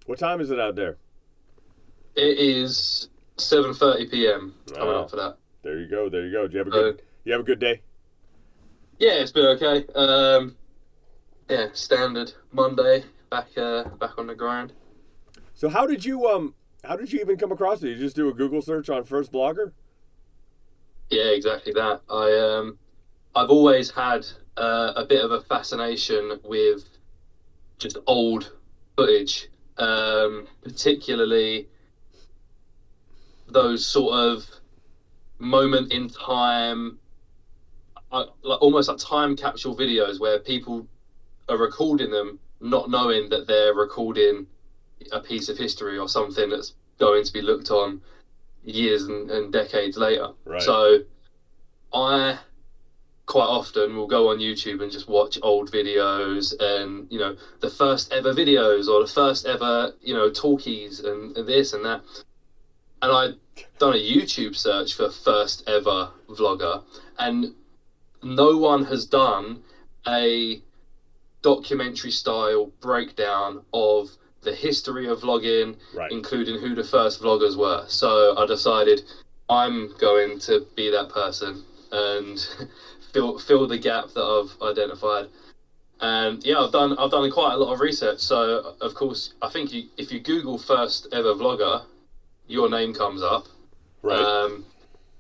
What time is it out there? It is 7:30 p.m. coming Ah, up for that. there you go. There you go. Do you have a So good? You have a good day? yeah, it's been okay. Yeah, standard Monday, back on the grind. So how did you even come across it? You just do a Google search on First Blogger? Yeah, exactly that. I've always had a bit of a fascination with just old footage, particularly those sort of moment in time, like almost like time capsule videos where people are recording them, not knowing that they're recording a piece of history or something that's going to be looked on years and decades later. Right. So I quite often will go on YouTube and just watch old videos and, the first ever videos or the first ever, talkies and this and that. And I'd done a YouTube search for first ever vlogger, and no one has done a documentary style breakdown of the history of vlogging, Right. including who the first vloggers were. So I decided I'm going to be that person and fill the gap that I've identified. And yeah, I've done quite a lot of research. So of course, I think if you Google first ever vlogger, your name comes up, Right. um,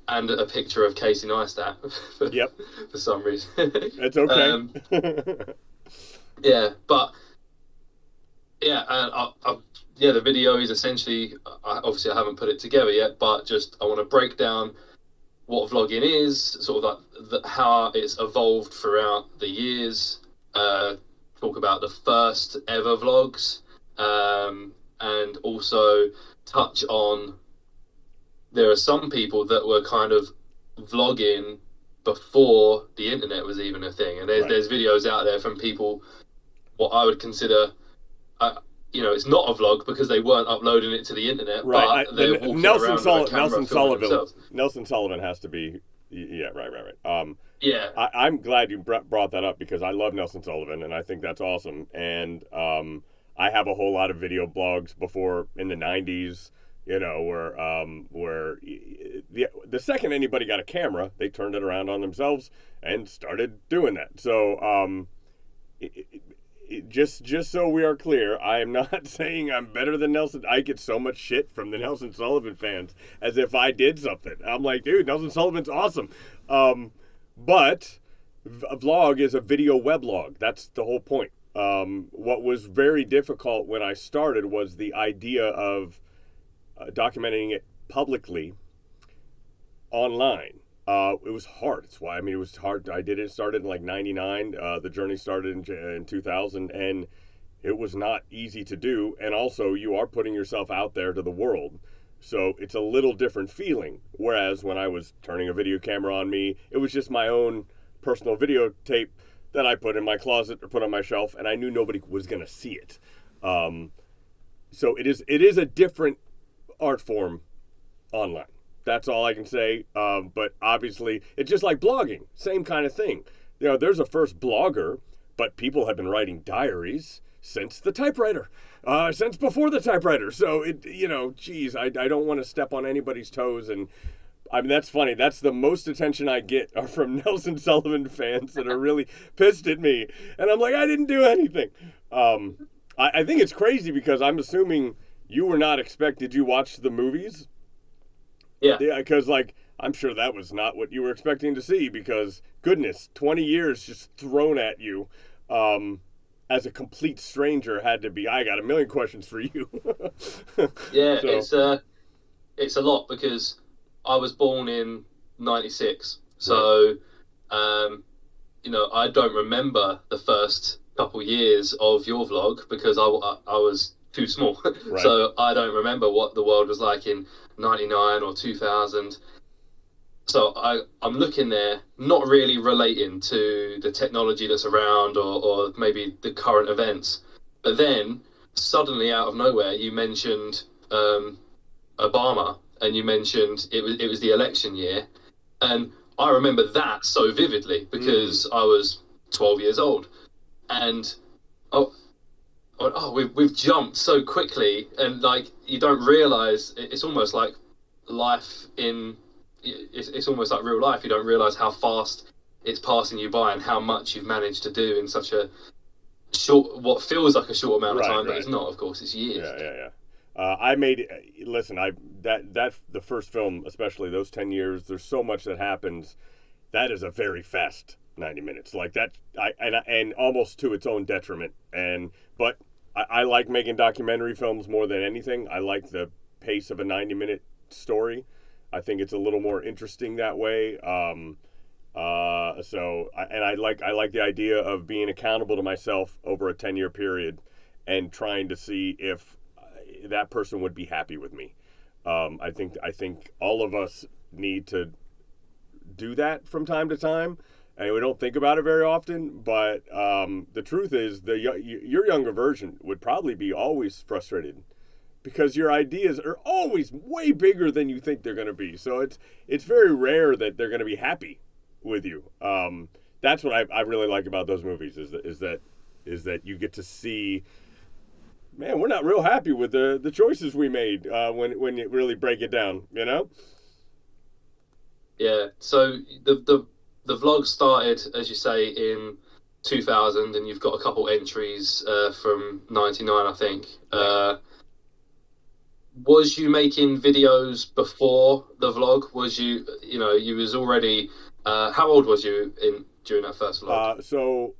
and a picture of Casey Neistat for, Yep. for some reason. It's okay. um, yeah, but yeah, and yeah, the video is essentially, obviously I haven't put it together yet, but just I want to break down what vlogging is, sort of like how it's evolved throughout the years. Talk about the first ever vlogs, and also touch on there are some people that were kind of vlogging before the internet was even a thing, and Right. there's videos out there from people what I would consider, uh, it's not a vlog because they weren't uploading it to the internet, Right. but they're walking around with a camera filming themselves. Nelson Sullivan has to be. Yeah. Right. Right. Right. Yeah, I'm glad you brought that up because I love Nelson Sullivan and I think that's awesome. And I have a whole lot of video blogs before in the '90s. Where the second anybody got a camera, they turned it around on themselves and started doing that. So just so we are clear, I am not saying I'm better than Nelson. I get so much shit from the Nelson Sullivan fans as if I did something. I'm like, dude, Nelson Sullivan's awesome. But a vlog is a video weblog. That's the whole point. What was very difficult when I started was the idea of documenting it publicly online. It was hard. It's why it was hard. I did it. Started in like '99. The journey started in 2000, and it was not easy to do. And also, you are putting yourself out there to the world, so it's a little different feeling. Whereas when I was turning a video camera on me, it was just my own personal videotape that I put in my closet or put on my shelf, and I knew nobody was gonna see it. So it is a different art form online. That's all I can say. But obviously, it's just like blogging, same kind of thing. There's a first blogger, but people have been writing diaries since the typewriter, since before the typewriter. So geez, I don't want to step on anybody's toes. And that's funny. That's the most attention I get are from Nelson Sullivan fans that are really pissed at me. And I'm like, I didn't do anything. I think it's crazy because I'm assuming you were not expected. Did you watch the movies? yeah, Yeah, because I'm sure that was not what you were expecting to see. Because goodness, 20 years just thrown at you, as a complete stranger had to be. I got a million questions for you. yeah. So It's a lot because I was born in '96, right, so I don't remember the first couple years of your vlog because I was too small. right, So I don't remember what the world was like in '99 or 2000. So I'm looking there, not really relating to the technology that's around or maybe the current events. But then suddenly out of nowhere, you mentioned Obama, and you mentioned it was the election year, and I remember that so vividly mm, because I was 12 years old, and oh, I went, oh, we've jumped so quickly, and like you don't realize it's almost like life in it's almost like real life. You don't realize how fast it's passing you by and how much you've managed to do in such a short, what feels like a short amount of time, but it's not. Of course, it's years. Yeah. I made listen. That the first film, especially those 10 years. There's so much that happens. That is a very fast 90 minutes. Like that, and almost to its own detriment. But I like making documentary films more than anything. I like the pace of a 90-minute story. I think it's a little more interesting that way. I like the idea of being accountable to myself over a 10-year period and trying to see if that person would be happy with me. I think all of us need to do that from time to time, and we don't think about it very often. But the truth is, your younger version would probably be always frustrated because your ideas are always way bigger than you think they're going to be. So it's very rare that they're going to be happy with you. That's what I really like about those movies is that you get to see, man, we're not real happy with the choices we made when you really break it down, you know? Yeah. So the vlog started, as you say, in 2000, and you've got a couple entries from 99, I think. Was you making videos before the vlog? Was you was already, how old was you during that first vlog? So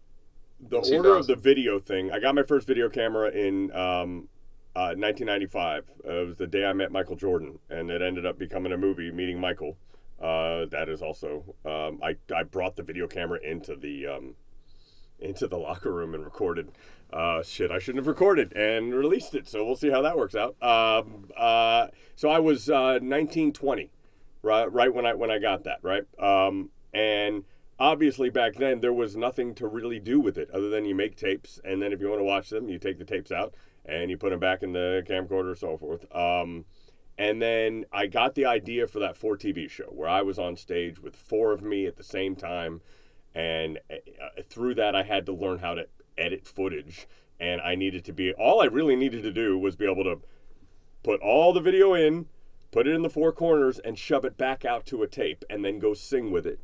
the order of the video thing, I got my first video camera in 1995. It was the day I met Michael Jordan, and it ended up becoming a movie, Meeting Michael. That is also, I brought the video camera into the locker room and recorded shit I shouldn't have recorded and released it. So we'll see how that works out. So I was 19, 20, right when I got that, right? And obviously back then there was nothing to really do with it other than you make tapes, and then if you want to watch them, you take the tapes out and you put them back in the camcorder and so forth. And then I got the idea for that 4TV show where I was on stage with four of me at the same time. And through that, I had to learn how to edit footage. And all I really needed to do was be able to put all the video in, put it in the four corners, and shove it back out to a tape, and then go sing with it.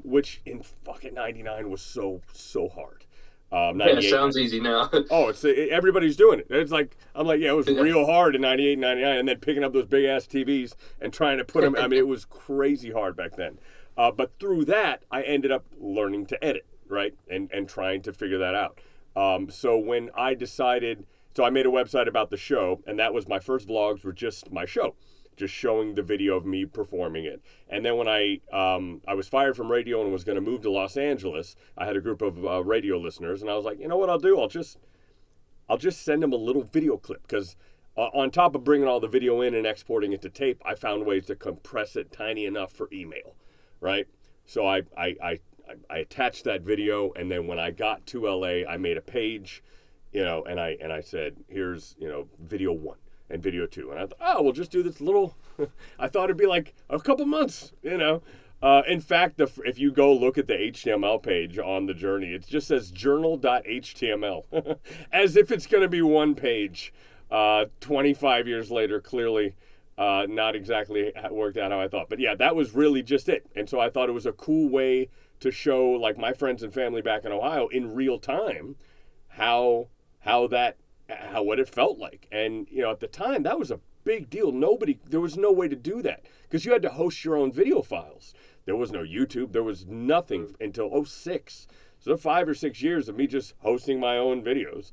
Which in fucking 99 was so hard. It sounds easy now. Everybody's doing it. It's like, I'm like, yeah, it was real hard in 98, 99, and then picking up those big-ass TVs and trying to put them, I mean, it was crazy hard back then. But through that, I ended up learning to edit, right, and trying to figure that out. So when I decided, I made a website about the show, and that was my first vlogs were just my show, just showing the video of me performing it. And then when I was fired from radio and was going to move to Los Angeles, I had a group of radio listeners, and I was like, you know what I'll do? I'll just send them a little video clip, because on top of bringing all the video in and exporting it to tape, I found ways to compress it tiny enough for email, right? So I attached that video, and then when I got to LA, I made a page, and I said, here's, video 1. And video 2. And I thought, we'll just do this little, I thought it'd be like a couple months, In fact, if you go look at the HTML page on the journey, it just says journal.html, as if it's going to be one page. 25 years later, clearly not exactly worked out how I thought. But yeah, that was really just it. And so I thought it was a cool way to show, like, my friends and family back in Ohio in real time what it felt like. And, at the time, that was a big deal. There was no way to do that because you had to host your own video files. There was no YouTube. There was nothing until 2006. So 5 or 6 years of me just hosting my own videos.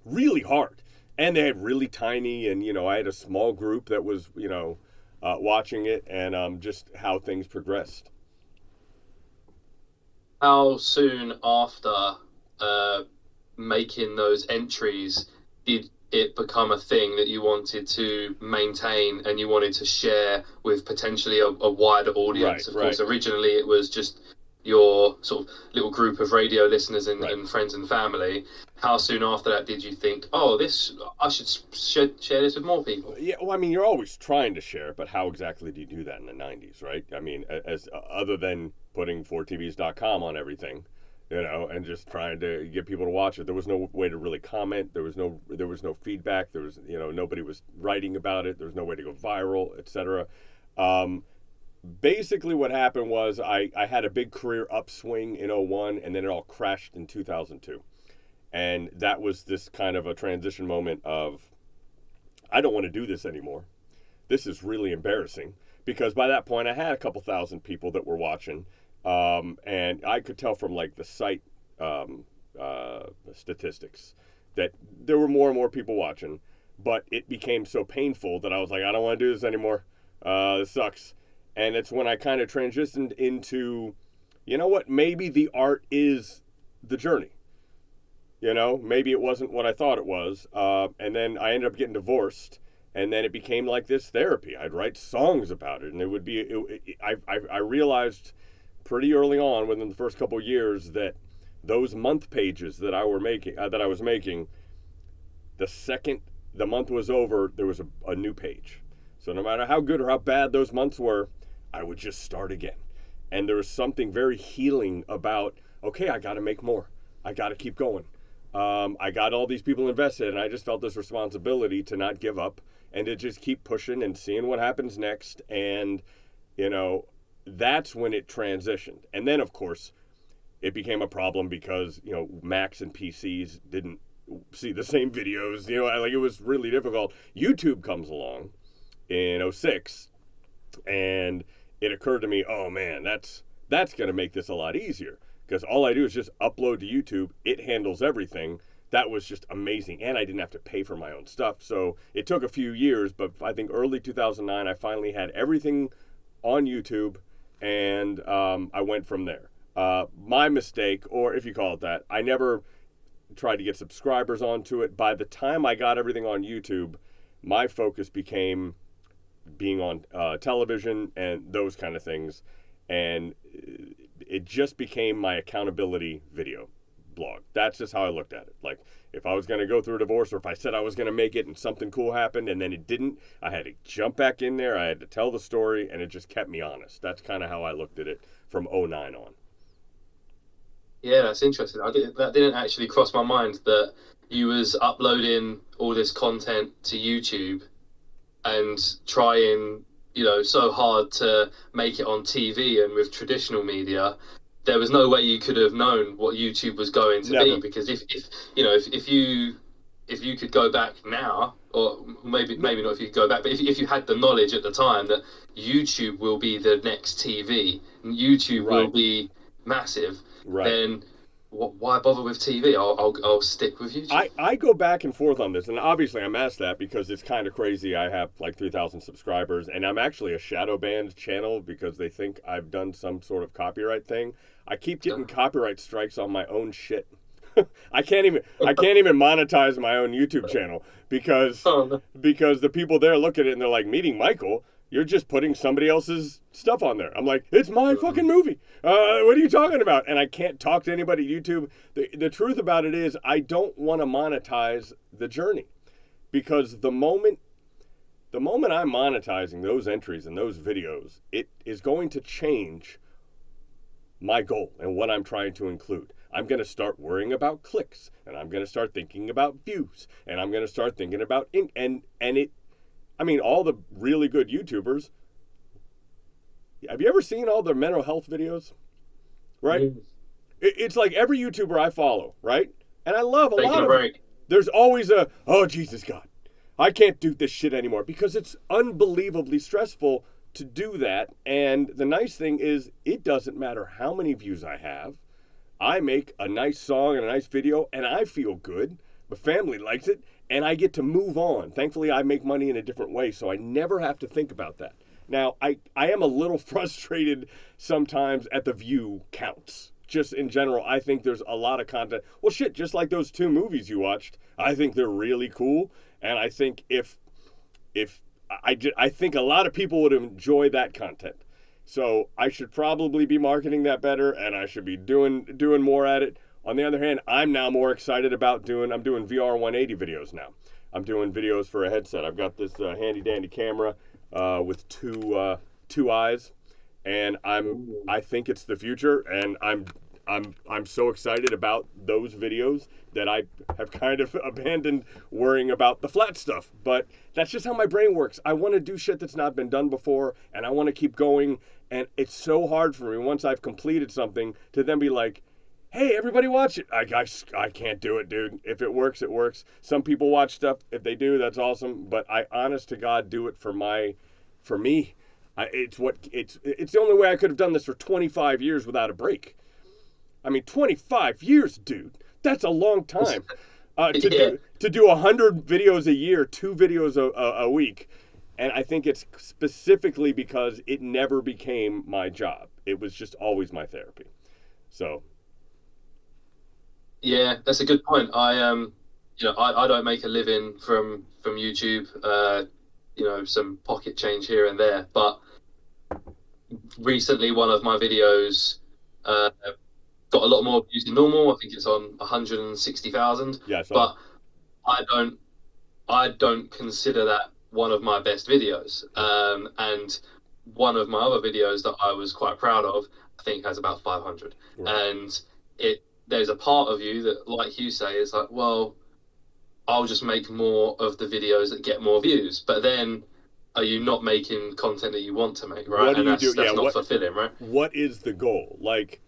Really hard. And they had really tiny, and, I had a small group that was, watching it, and just how things progressed. How soon after making those entries did it become a thing that you wanted to maintain and you wanted to share with potentially a wider audience? Of course, originally it was just your sort of little group of radio listeners and friends and family. How soon after that did you think, I should share this with more people? Yeah, well, I mean, you're always trying to share, but how exactly do you do that in the 90s, right? I mean, as other than putting 4tvs.com on everything, and just trying to get people to watch it. There was no way to really comment. There was no feedback. There was, nobody was writing about it. There was no way to go viral, etc. Basically what happened was I had a big career upswing in '01, and then it all crashed in 2002. And that was this kind of a transition moment of, I don't want to do this anymore. This is really embarrassing, because by that point I had a couple thousand people that were watching. And I could tell from like the site statistics that there were more and more people watching, but it became so painful that I was like, I don't want to do this anymore. This sucks. And it's when I kind of transitioned into, what, maybe the art is the journey. Maybe it wasn't what I thought it was. And then I ended up getting divorced, and then it became like this therapy. I'd write songs about it, and it would be, I realized pretty early on, within the first couple of years, that those month pages that I was making, the second the month was over, there was a new page. So no matter how good or how bad those months were, I would just start again. And there was something very healing about, okay, I got to make more. I got to keep going. I got all these people invested, and I just felt this responsibility to not give up and to just keep pushing and seeing what happens next. And, that's when it transitioned. And then, of course, it became a problem because, Macs and PCs didn't see the same videos. Like, it was really difficult. YouTube comes along in '06, and it occurred to me, oh man, that's going to make this a lot easier, because all I do is just upload to YouTube. It handles everything. That was just amazing, and I didn't have to pay for my own stuff. So it took a few years, but I think early 2009, I finally had everything on YouTube, and I went from there. My mistake, or if you call it that, I never tried to get subscribers onto it. By the time I got everything on YouTube, my focus became being on television and those kind of things, and it just became my accountability video blog. That's just how I looked at it. Like, if I was going to go through a divorce, or if I said I was going to make it and something cool happened and then it didn't, I had to jump back in there. I had to tell the story, and it just kept me honest. That's kind of how I looked at it from '09 on. Yeah, that's interesting. That didn't actually cross my mind, that you was uploading all this content to YouTube and trying, so hard to make it on TV and with traditional media. There was no way you could have known what YouTube was going to be, because if you could go back now, or maybe not if you could go back, but if you had the knowledge at the time that YouTube will be the next TV, and YouTube will be massive, then why bother with TV? I'll stick with YouTube. I go back and forth on this, and obviously I'm asked that because it's kind of crazy. I have like 3,000 subscribers, and I'm actually a shadow banned channel because they think I've done some sort of copyright thing. I keep getting copyright strikes on my own shit. I can't even monetize my own YouTube channel because the people there look at it and they're like, meeting Michael, you're just putting somebody else's stuff on there. I'm like, it's my fucking movie. What are you talking about? And I can't talk to anybody at YouTube. The truth about it is, I don't want to monetize the journey, because the moment I'm monetizing those entries and those videos, it is going to change my goal and what I'm trying to include. I'm going to start worrying about clicks, and I'm going to start thinking about views, and I'm going to start thinking about all the really good YouTubers. Have you ever seen all their mental health videos? Right? It's like every YouTuber I follow, right? And I love a lot of them. There's always oh, Jesus God, I can't do this shit anymore, because it's unbelievably stressful to do that. And the nice thing is, it doesn't matter how many views I have. I make a nice song and a nice video, and I feel good. My family likes it, and I get to move on. Thankfully, I make money in a different way, so I never have to think about that. Now, I am a little frustrated sometimes at the view counts. Just in general, I think there's a lot of content. Well, shit, just like those 2 movies you watched, I think they're really cool, and I think I think a lot of people would enjoy that content. So I should probably be marketing that better, and I should be doing more at it. On the other hand, I'm now more excited about I'm doing VR 180 videos now. I'm doing videos for a headset. I've got this handy dandy camera with two eyes, and I think it's the future, and I'm so excited about those videos that I have kind of abandoned worrying about the flat stuff. But that's just how my brain works. I want to do shit that's not been done before, and I want to keep going. And it's so hard for me once I've completed something to then be like, hey, everybody watch it. I can't do it, dude. If it works, it works. Some people watch stuff. If they do, that's awesome. But I, honest to God, do it for me. It's the only way I could have done this for 25 years without a break. I mean, 25 years, dude. That's a long time. To do 100 videos a year, 2 videos a week. And I think it's specifically because it never became my job. It was just always my therapy. So. Yeah, that's a good point. I don't make a living from YouTube. Some pocket change here and there, but recently one of my videos got a lot more views than normal. I think it's on 160,000. Yeah, but I don't consider that one of my best videos. And one of my other videos that I was quite proud of, I think has about 500. Right. And there's a part of you that, like you say, is like, well, I'll just make more of the videos that get more views. But then, are you not making content that you want to make, right? That's not fulfilling, right? What is the goal? Like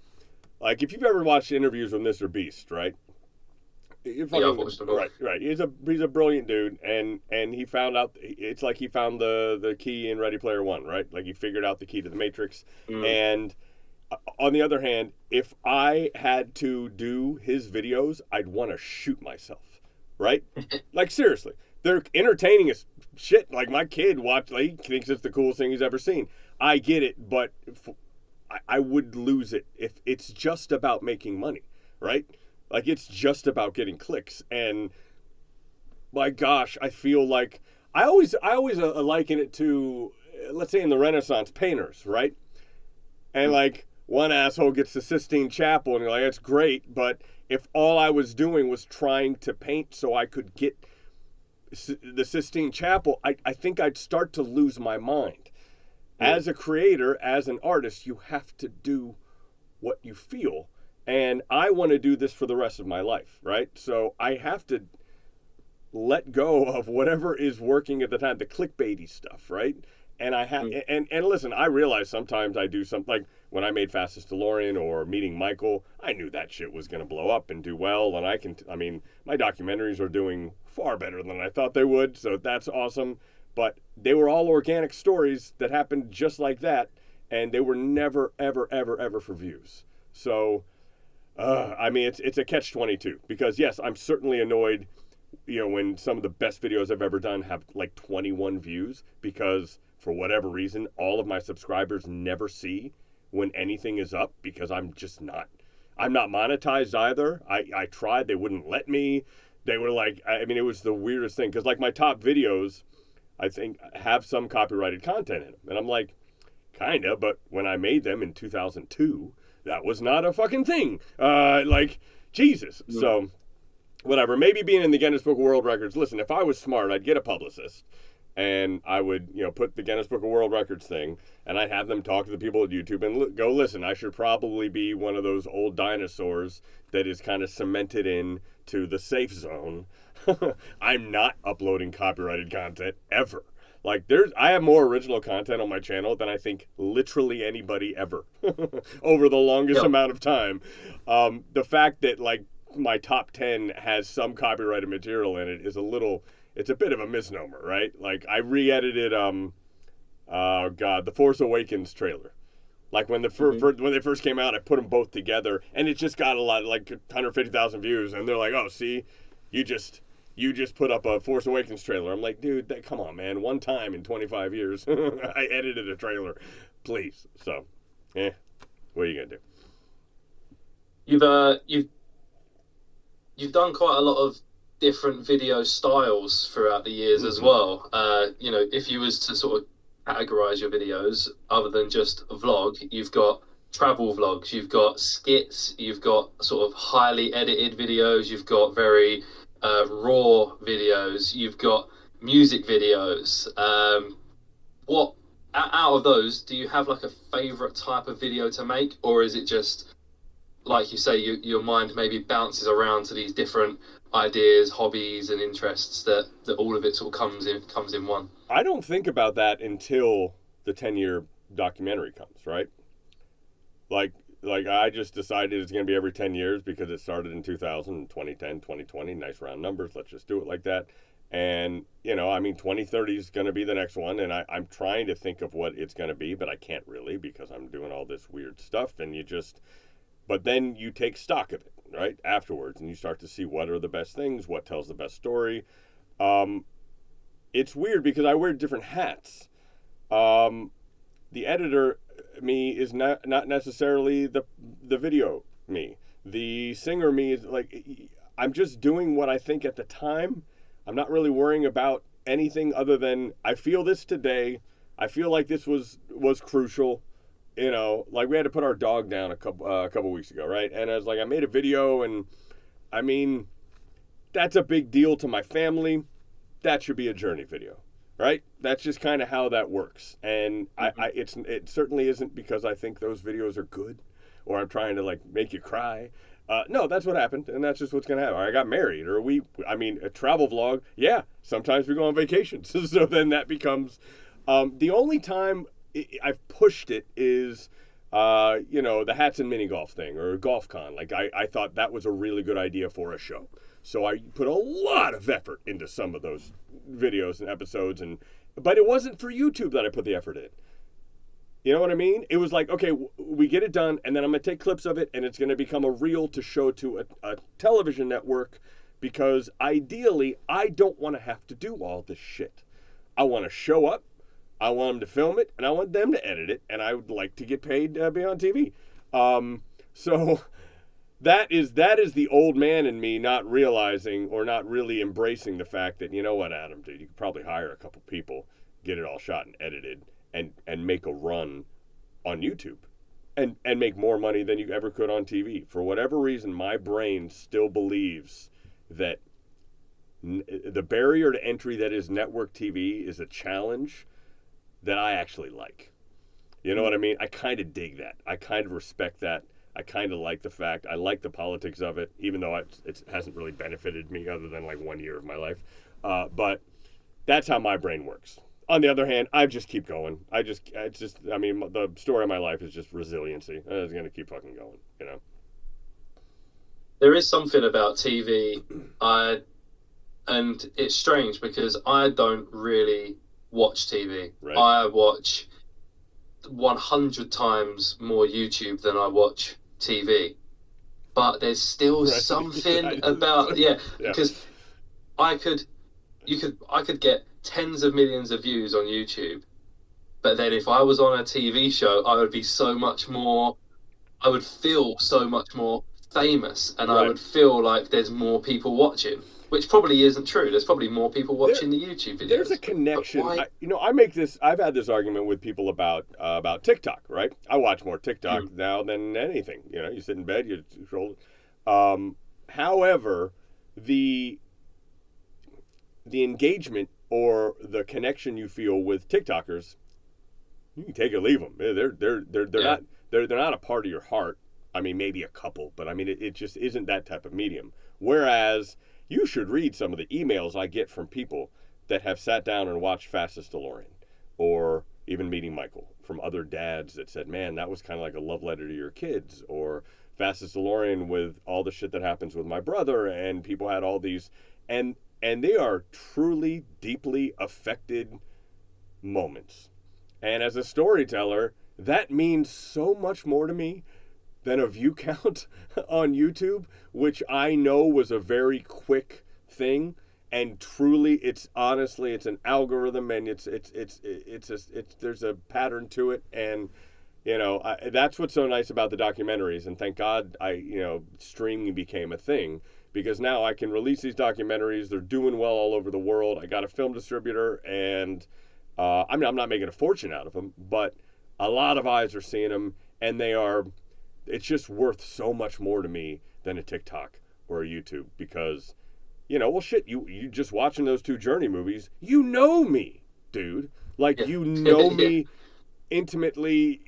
if you've ever watched interviews with Mr. Beast, right? I've watched them all. Right. He's a brilliant dude, and he found out. It's like he found the key in Ready Player One, right? Like he figured out the key to the Matrix. And on the other hand, if I had to do his videos, I'd want to shoot myself, right? Like seriously, they're entertaining as shit. Like my kid he thinks it's the coolest thing he's ever seen. I get it, but I would lose it if it's just about making money, right? Like it's just about getting clicks. And my gosh, I feel like I always liken it to, let's say in the Renaissance, painters, right? And like one asshole gets the Sistine Chapel and you're like, that's great, but if all I was doing was trying to paint so I could get the Sistine Chapel, I think I'd start to lose my mind. As a creator, as an artist, you have to do what you feel. And I want to do this for the rest of my life, right? So I have to let go of whatever is working at the time, the clickbaity stuff, right? And I have, and listen, I realize sometimes I do something, like when I made Fastest DeLorean or Meeting Michael, I knew that shit was going to blow up and do well. And my documentaries are doing far better than I thought they would. So that's awesome. But they were all organic stories that happened just like that. And they were never, ever, ever, ever for views. So, it's a catch-22 because yes, I'm certainly annoyed, when some of the best videos I've ever done have like 21 views because for whatever reason, all of my subscribers never see when anything is up because I'm not monetized either. I tried, they wouldn't let me. They were like, it was the weirdest thing because like my top videos, I think, have some copyrighted content in them. And I'm like, kinda, but when I made them in 2002, that was not a fucking thing. Jesus. Yeah. So, whatever. Maybe being in the Guinness Book of World Records, listen, if I was smart, I'd get a publicist. And I would, put the Guinness Book of World Records thing, and I'd have them talk to the people at YouTube and go, listen, I should probably be one of those old dinosaurs that is kind of cemented in to the safe zone. I'm not uploading copyrighted content ever. Like I have more original content on my channel than I think literally anybody ever over the longest amount of time. The fact that like my top 10 has some copyrighted material in it is it's a bit of a misnomer, right? Like I re-edited the Force Awakens trailer. Like when when they first came out, I put them both together and it just got a lot, like 150,000 views, and they're like, "Oh, see, you just put up a Force Awakens trailer." I'm like, dude, come on, man. One time in 25 years, I edited a trailer. Please. So, what are you going to do? You've done quite a lot of different video styles throughout the years as well. If you was to sort of categorize your videos, other than just a vlog, you've got travel vlogs, you've got skits, you've got sort of highly edited videos, you've got very raw videos, you've got music videos. What out of those do you have like a favorite type of video to make, or is it just like you say, your mind maybe bounces around to these different ideas, hobbies, and interests that all of it sort of comes in one. I don't think about that until the 10-year documentary comes, right? Like I just decided it's going to be every 10 years because it started in 2000, 2010, 2020, nice round numbers. Let's just do it like that. And, 2030 is going to be the next one. And I'm trying to think of what it's going to be, but I can't really because I'm doing all this weird stuff. And but then you take stock of it, right, afterwards. And you start to see what are the best things, what tells the best story. It's weird because I wear different hats. The editor me is not necessarily the video me. The singer me is like, I'm just doing what I think at the time. I'm not really worrying about anything other than I feel this today. I feel like this was crucial. Like we had to put our dog down a couple weeks ago, right? And I was like, I made a video, and I mean, that's a big deal to my family. That should be a Journey video, right? That's just kind of how that works. And it certainly isn't because I think those videos are good or I'm trying to like make you cry. No, that's what happened, and that's just what's going to happen. Or I got married, or a travel vlog. Yeah, sometimes we go on vacations. So then that becomes, the only time I've pushed it is, the hats and mini golf thing or golf con. Like I thought that was a really good idea for a show. So I put a lot of effort into some of those videos and episodes, but it wasn't for YouTube that I put the effort in. You know what I mean? It was like, okay, we get it done, and then I'm going to take clips of it, and it's going to become a reel to show to a television network, because ideally, I don't want to have to do all this shit. I want to show up, I want them to film it, and I want them to edit it, and I would like to get paid to be on TV. So that is the old man in me not realizing or not really embracing the fact that, you know what, Adam, dude, you could probably hire a couple people, get it all shot and edited, and make a run on YouTube and make more money than you ever could on TV. For whatever reason, my brain still believes that the barrier to entry that is network TV is a challenge that I actually like. You know what I mean? I kind of dig that. I kind of respect that. I kind of like the fact. I like the politics of it, even though it hasn't really benefited me other than like 1 year of my life. But that's how my brain works. On the other hand, I just keep going. The story of my life is just resiliency. It's going to keep fucking going, There is something about TV, and it's strange because I don't really watch TV. Right. I watch 100 times more YouTube than I watch TV. But there's still something about, because I could get tens of millions of views on YouTube, but then if I was on a TV show, I would feel so much more famous, and I would feel like there's more people watching, which probably isn't true. There's probably more people watching the YouTube videos. There's a connection. I've had this argument with people about TikTok, right? I watch more TikTok now than anything. You sit in bed, you scroll. However, the engagement or the connection you feel with TikTokers, you can take it or leave them. They're not a part of your heart. I mean, maybe a couple, but I mean, it just isn't that type of medium. Whereas you should read some of the emails I get from people that have sat down and watched Fastest DeLorean, or even Meeting Michael, from other dads that said, man, that was kind of like a love letter to your kids, or Fastest DeLorean with all the shit that happens with my brother, and people had all these, and they are truly, deeply affected moments. And as a storyteller, that means so much more to me than a view count on YouTube, which I know was a very quick thing. And truly, it's an algorithm, and there's a pattern to it. And, that's what's so nice about the documentaries. And thank God streaming became a thing, because now I can release these documentaries. They're doing well all over the world. I got a film distributor, and I'm not making a fortune out of them, but a lot of eyes are seeing them, and it's just worth so much more to me than a TikTok or a YouTube, because, you just watching those two Journey movies, me, dude. Like, me intimately,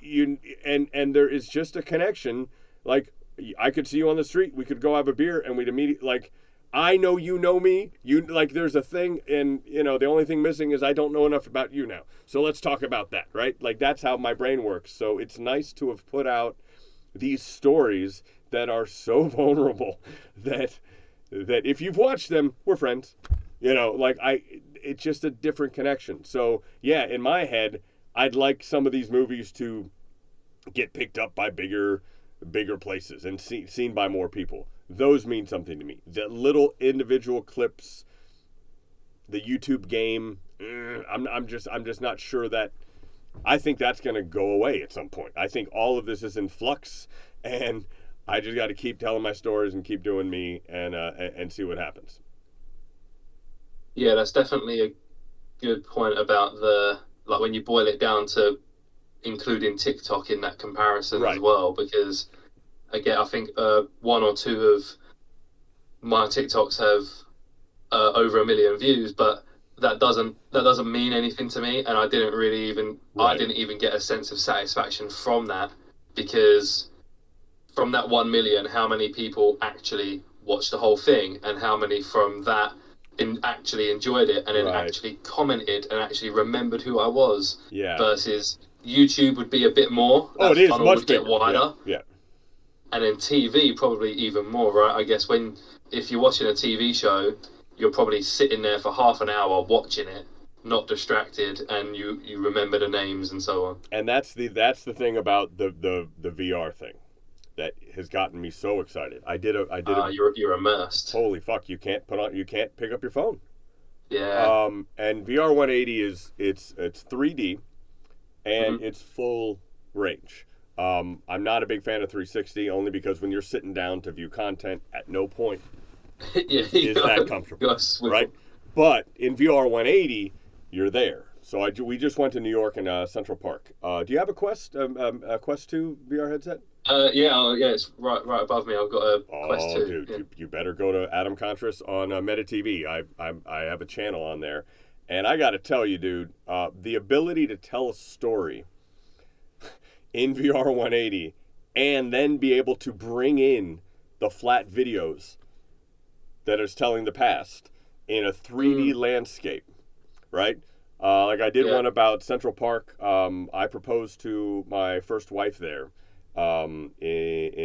and there is just a connection. Like, I could see you on the street. We could go have a beer, and we'd immediately like. I know you know me. You like there's a thing, and the only thing missing is I don't know enough about you now. So let's talk about that, right? Like that's how my brain works. So it's nice to have put out these stories that are so vulnerable that if you've watched them, we're friends. It's just a different connection. So yeah, in my head, I'd like some of these movies to get picked up by bigger places and seen by more people. Those mean something to me. The little individual clips, the YouTube game, I'm just not sure that. I think that's going to go away at some point. I think all of this is in flux, and I just got to keep telling my stories and keep doing me, and see what happens. Yeah, that's definitely a good point about when you boil it down to including TikTok in that comparison as well, because again, I think one or two of my TikToks have over 1 million views, but that doesn't mean anything to me, and I didn't even get a sense of satisfaction from that, because from that 1 million, how many people actually watched the whole thing, and how many from that actually enjoyed it and then actually commented and actually remembered who I was, versus YouTube would be a bit more. It is funnel much would get bigger. wider. Yeah. And then TV probably even more, right? I guess if you're watching a TV show, you're probably sitting there for half an hour watching it, not distracted, and you remember the names and so on. And that's the thing about the VR thing that has gotten me so excited. You're immersed. Holy fuck! You can't pick up your phone. Yeah. And VR 180 it's 3D, and it's full range. I'm not a big fan of 360, only because when you're sitting down to view content, at no point is that comfortable, right? But in VR 180, you're there. So we just went to New York and Central Park. Do you have a Quest 2 VR headset? It's right above me. I've got a Quest 2. Oh, dude, yeah. you better go to Adam Contras on Meta TV. I have a channel on there, and I got to tell you, dude, the ability to tell a story in VR 180 and then be able to bring in the flat videos that is telling the past in a 3D landscape, right? Like I did one about Central Park. I proposed to my first wife there in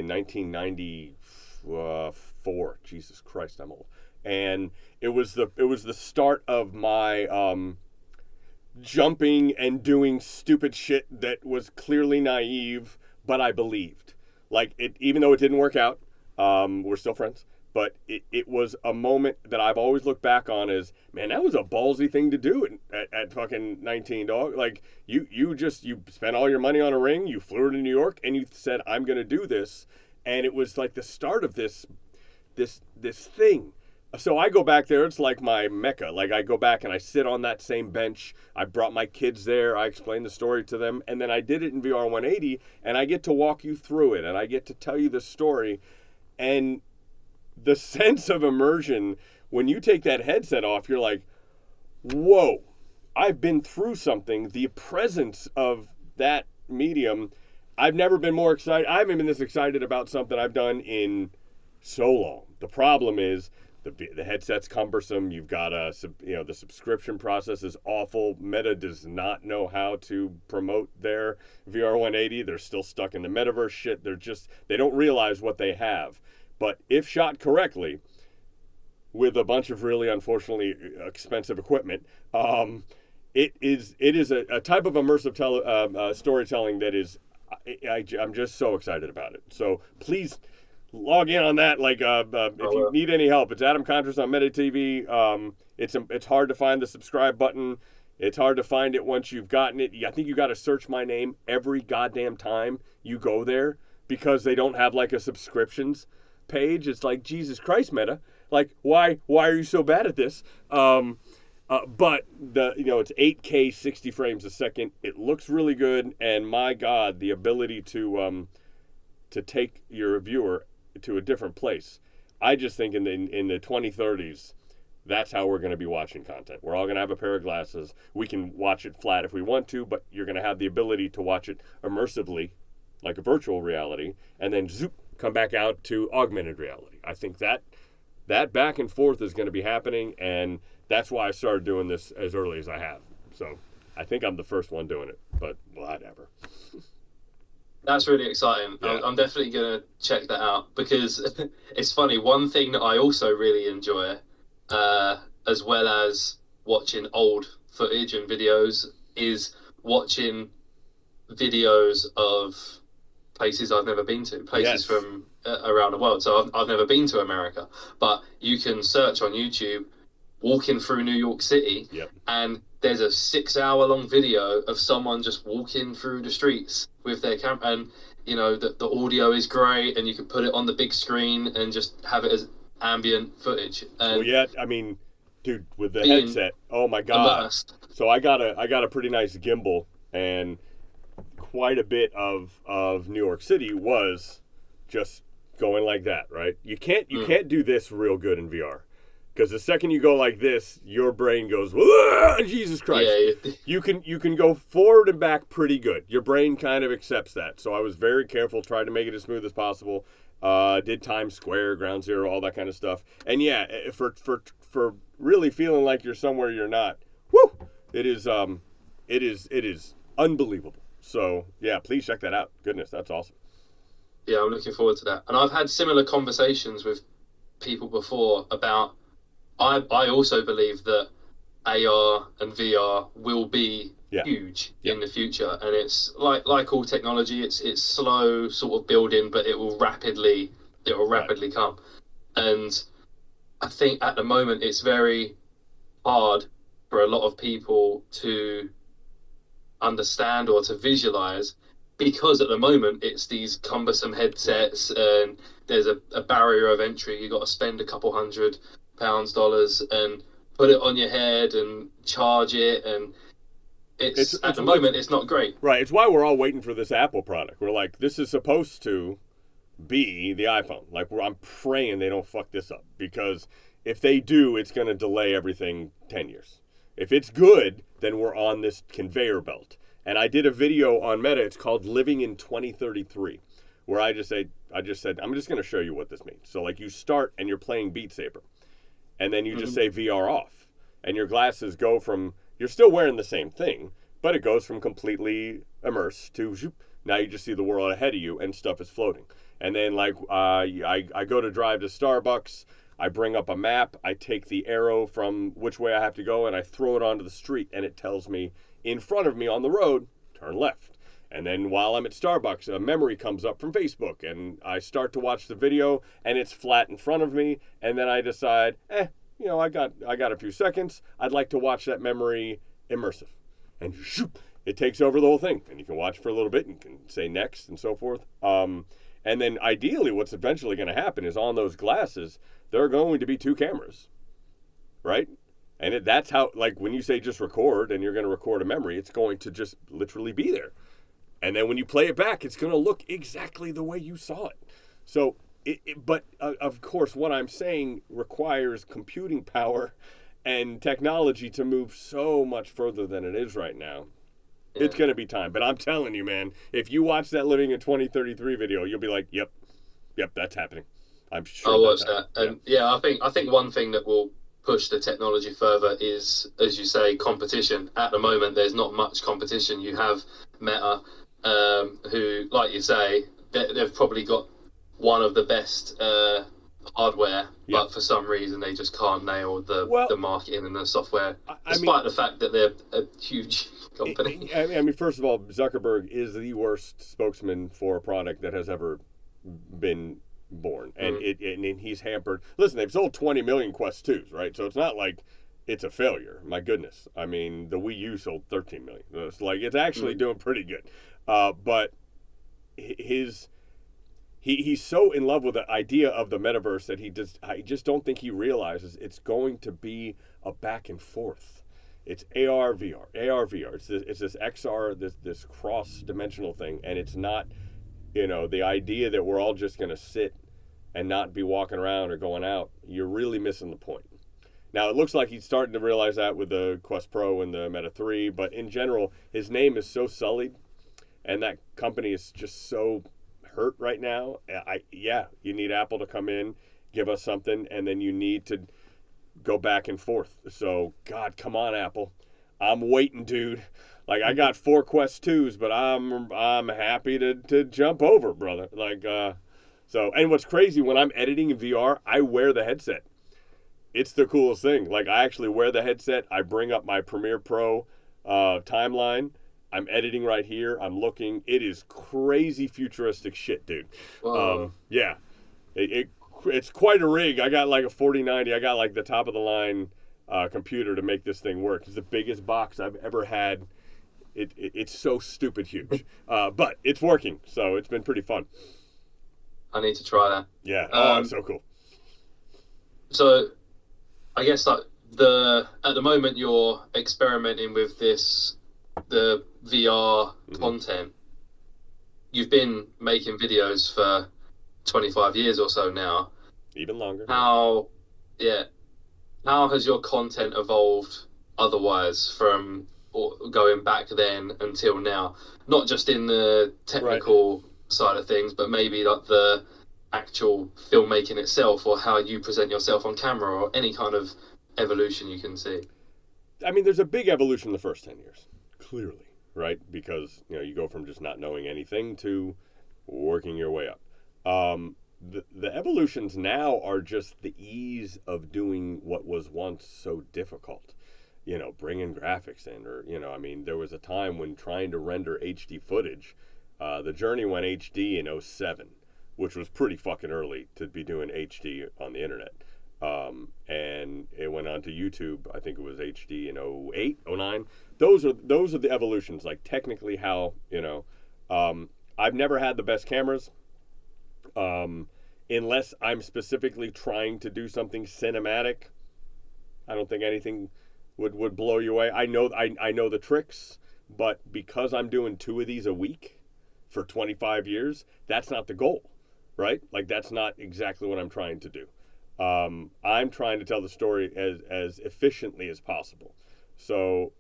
1994. Jesus Christ, I'm old. And it was the start of my jumping and doing stupid shit that was clearly naive, but I believed. Like it, even though it didn't work out, we're still friends. But it was a moment that I've always looked back on as, man, that was a ballsy thing to do at fucking 19, dog. Like, you spent all your money on a ring, you flew to New York, and you said, I'm going to do this. And it was like the start of this thing. So I go back there, it's like my mecca. Like, I go back and I sit on that same bench. I brought my kids there. I explained the story to them. And then I did it in VR 180, and I get to walk you through it, and I get to tell you the story. And the sense of immersion, when you take that headset off, you're like, whoa, I've been through something. The presence of that medium, I've never been more excited. I haven't been this excited about something I've done in so long. The problem is the headset's cumbersome. You've got the subscription process is awful. Meta does not know how to promote their VR 180. They're still stuck in the metaverse shit. They don't realize what they have. But if shot correctly, with a bunch of really unfortunately expensive equipment, it is a type of immersive storytelling that is, I'm just so excited about it. So please log in on that. Like if you need any help, it's Adam Contras on Meta TV. It's hard to find the subscribe button. It's hard to find it once you've gotten it. I think you got to search my name every goddamn time you go there, because they don't have like a subscriptions page. It's like, Jesus Christ, Meta, like why are you so bad at this? But it's 8K 60 frames a second. It looks really good, and my God, the ability to take your viewer to a different place. I just think in the 2030s, that's how we're going to be watching content. We're all going to have a pair of glasses. We can watch it flat if we want to, but you're going to have the ability to watch it immersively, like a virtual reality, and then zoop come back out to augmented reality. I think that back and forth is going to be happening, and that's why I started doing this as early as I have. So I think I'm the first one doing it, but whatever. That's really exciting. Yeah. I'm definitely going to check that out because it's funny. One thing that I also really enjoy, as well as watching old footage and videos, is watching videos of places I've never been to, places from around the world. So I've never been to America, but you can search on YouTube walking through New York City, and there's a 6-hour-long video of someone just walking through the streets with their camera, and you know the audio is great, and you can put it on the big screen and just have it as ambient footage. And I mean, dude, with the headset, oh my god! Immersed. So I got a pretty nice gimbal, and quite a bit of New York City was just going like that, right? You can't do this real good in VR. Because the second you go like this, your brain goes, Jesus Christ. Yeah. You can go forward and back pretty good. Your brain kind of accepts that. So I was very careful, tried to make it as smooth as possible. Did Times Square, Ground Zero, all that kind of stuff. And yeah, for really feeling like you're somewhere you're not, it is unbelievable. So yeah, please check that out. Goodness, that's awesome. Yeah, I'm looking forward to that. And I've had similar conversations with people before about. I also believe that AR and VR will be huge in the future, and it's like all technology, it's slow sort of building, but it will rapidly come. And I think at the moment it's very hard for a lot of people to understand or to visualize, because at the moment it's these cumbersome headsets and there's a barrier of entry. You got to spend a couple $100 dollars and put it on your head and charge it, and it's at the moment it's not great. Right. It's why we're all waiting for this Apple product. We're like, this is supposed to be the iPhone. Like, I'm praying they don't fuck this up, because if they do, it's going to delay everything 10 years. If it's good, then we're on this conveyor belt. And I did a video on Meta. It's called Living in 2033, where I just said, I'm just going to show you what this means. So like, you start and you're playing Beat Saber, and then you just say VR off, and your glasses go from, you're still wearing the same thing, but it goes from completely immersed to now you just see the world ahead of you and stuff is floating. And then like I go to drive to Starbucks, I bring up a map, I take the arrow from which way I have to go, and I throw it onto the street, and it tells me in front of me on the road, turn left. And then while I'm at Starbucks, a memory comes up from Facebook, and I start to watch the video, and it's flat in front of me, and then I decide, I got a few seconds. I'd like to watch that memory immersive. And it takes over the whole thing, and you can watch for a little bit, and you can say next and so forth. And then ideally what's eventually going to happen is on those glasses, there are going to be 2 cameras, right? And that's how, like, when you say just record and you're going to record a memory, it's going to just literally be there. And then when you play it back, it's going to look exactly the way you saw it. So, but of course, what I'm saying requires computing power and technology to move so much further than it is right now. Yeah. It's going to be time. But I'm telling you, man, if you watch that Living in 2033 video, you'll be like, yep, that's happening. I'm sure I'll watch that. And I think one thing that will push the technology further is, as you say, competition. At the moment, there's not much competition. You have Meta, who, like you say, they've probably got one of the best hardware, but for some reason they just can't nail the marketing and the software, despite the fact that they're a huge company. I mean, first of all, Zuckerberg is the worst spokesman for a product that has ever been born, and and he's hampered. Listen, they've sold 20 million Quest 2s, right? So it's not like it's a failure. My goodness, I mean, the Wii U sold 13 million. It's like, it's actually doing pretty good, but he's so in love with the idea of the metaverse that I just don't think he realizes it's going to be a back and forth. It's AR VR. It's this XR, this cross-dimensional thing, and it's not, the idea that we're all just going to sit and not be walking around or going out. You're really missing the point. Now, it looks like he's starting to realize that with the Quest Pro and the Meta 3, but in general, his name is so sullied, and that company is just so hurt right now. You need Apple to come in, give us something, and then you need to go back and forth. So, God, come on, Apple. I'm waiting, dude. Like, I got 4 Quest 2s, but I'm happy to jump over, brother. Like, so, and what's crazy, when I'm editing in VR, I wear the headset. It's the coolest thing. Like, I actually wear the headset. I bring up my Premiere Pro timeline. I'm editing right here. I'm looking. It is crazy futuristic shit, dude. Yeah. It's quite a rig. I got like a 4090. I got like the top of the line computer to make this thing work. It's the biggest box I've ever had. It's so stupid huge. But it's working, so it's been pretty fun. I need to try that. Yeah. It's so cool. So, I guess like at the moment you're experimenting with the VR content. You've been making videos for 25 years or so now. Even longer. How has your content evolved otherwise from going back then until now? Not just in the technical side of things, but maybe like the actual filmmaking itself, or how you present yourself on camera, or any kind of evolution you can see. I mean, there's a big evolution the first 10 years, clearly, right? Because, you go from just not knowing anything to working your way up. The evolutions now are just the ease of doing what was once so difficult. Bringing graphics in, or, I mean, there was a time when trying to render HD footage, the Journey went HD in 2007, which was pretty fucking early to be doing HD on the internet. And it went on to YouTube. I think it was HD in 2008, 2009. Those are the evolutions, like technically how, I've never had the best cameras. Unless I'm specifically trying to do something cinematic, I don't think anything would blow you away. I know the tricks, but because I'm doing 2 of these a week for 25 years, that's not the goal, right? Like, that's not exactly what I'm trying to do. I'm trying to tell the story as efficiently as possible. So,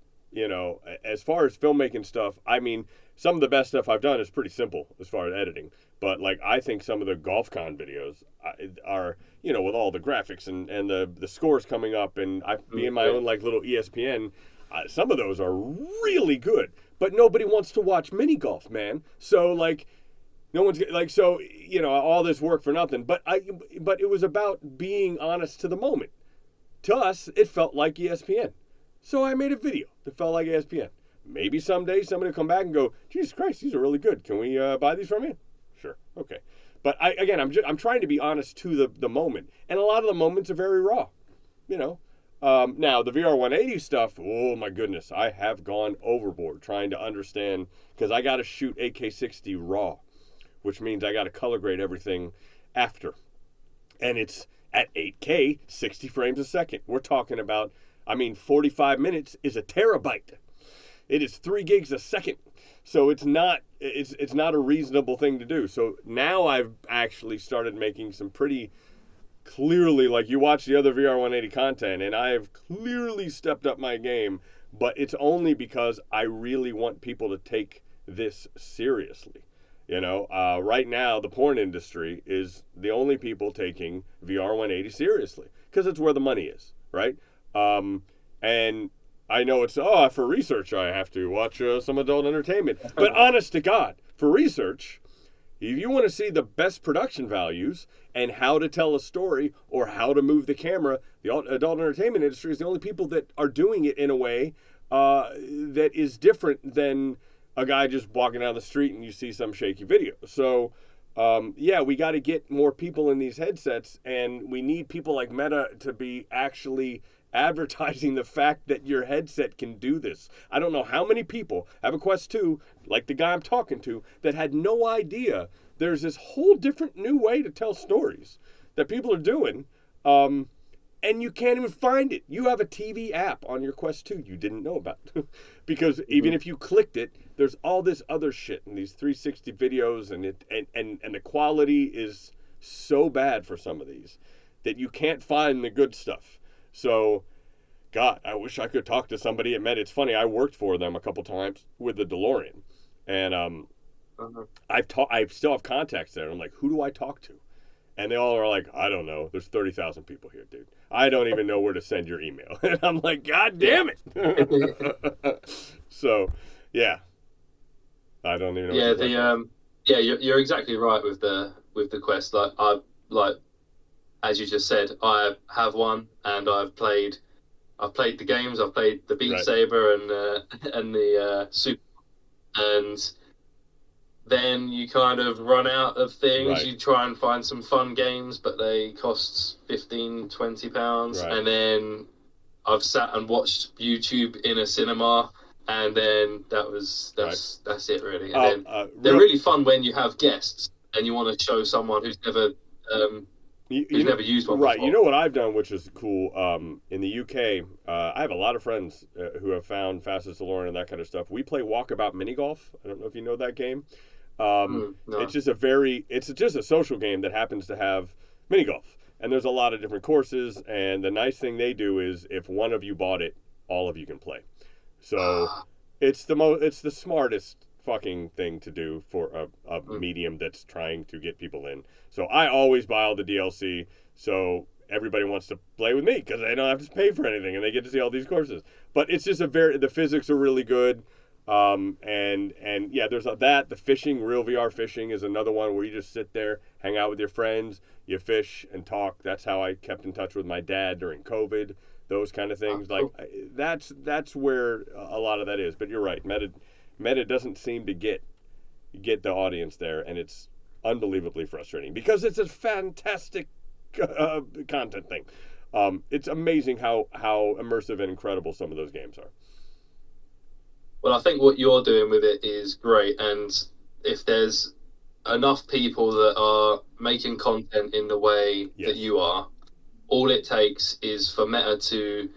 as far as filmmaking stuff, I mean, some of the best stuff I've done is pretty simple as far as editing. But, like, I think some of the GolfCon videos are, with all the graphics and the scores coming up, and I being my own, like, little ESPN, some of those are really good. But nobody wants to watch mini golf, man. So, like, no one's, like, so, all this work for nothing. But it was about being honest to the moment. To us, it felt like ESPN. So I made a video that felt like ESPN. Maybe someday somebody will come back and go, Jesus Christ, these are really good. Can we buy these from you? Sure. Okay. But I'm trying to be honest to the moment. And a lot of the moments are very raw, Now, the VR 180 stuff, oh my goodness, I have gone overboard trying to understand, because I got to shoot AK60 raw, which means I got to color grade everything after. And it's at 8K, 60 frames a second. We're talking about, 45 minutes is a terabyte. It is 3 gigs a second. So it's not a reasonable thing to do. So now I've actually started making some pretty clearly, like, you watch the other VR 180 content, and I've clearly stepped up my game, but it's only because I really want people to take this seriously. Right now, the porn industry is the only people taking VR 180 seriously, because it's where the money is, right? And I know it's, for research, I have to watch some adult entertainment. But honest to God, for research, if you want to see the best production values and how to tell a story or how to move the camera, the adult entertainment industry is the only people that are doing it in a way that is different than a guy just walking down the street and you see some shaky video. So, we got to get more people in these headsets, and we need people like Meta to be actually advertising the fact that your headset can do this. I don't know how many people have a Quest 2, like the guy I'm talking to, that had no idea there's this whole different new way to tell stories that people are doing, and you can't even find it. You have a TV app on your Quest 2 you didn't know about. Because even if you clicked it, there's all this other shit and these 360 videos, and the quality is so bad for some of these that you can't find the good stuff. So, God, I wish I could talk to somebody at Met. It's funny, I worked for them a couple times with the DeLorean. And Uh-huh. I still have contacts there. I'm like, who do I talk to? And they all are like, I don't know. There's 30,000 people here, dude. I don't even know where to send your email. And I'm like, God Yeah. damn it. So, yeah, I don't even know what Yeah, your question was. yeah, you're exactly right with the Quest. Like as you just said, I have one, and I've played the games. I've played the Beat Right, Saber and the Super, and then you kind of run out of things. right, You try and find some fun games, but they cost 15, £20, right, and then I've sat and watched YouTube in a cinema, and then right. that's it really. And then they're Real, really fun when you have guests and you want to show someone um, you who's know, never used one right. You before. know what I've done, which is cool. In the UK, I have a lot of friends who have found Fastest DeLorean and that kind of stuff. We play Walkabout Mini Golf. I don't know if you know that game. It's No. just it's just a social game that happens to have mini golf, and there's a lot of different courses. And the nice thing they do is if one of you bought it, all of you can play. So Ah, it's the smartest fucking thing to do for a mm, medium that's trying to get people in. So I always buy all the DLC. So everybody wants to play with me because they don't have to pay for anything and they get to see all these courses. But it's just the physics are really good. And yeah, there's that. The fishing, real VR fishing, is another one where you just sit there, hang out with your friends, you fish and talk. That's how I kept in touch with my dad during COVID. Those kind of things. Like cool. that's where a lot of that is. But you're right. Meta doesn't seem to get the audience there, and it's unbelievably frustrating because it's a fantastic content thing. It's amazing how immersive and incredible some of those games are. Well, I think what you're doing with it is great, and if there's enough people that are making content in the way that Yes. you are, all it takes is for Meta to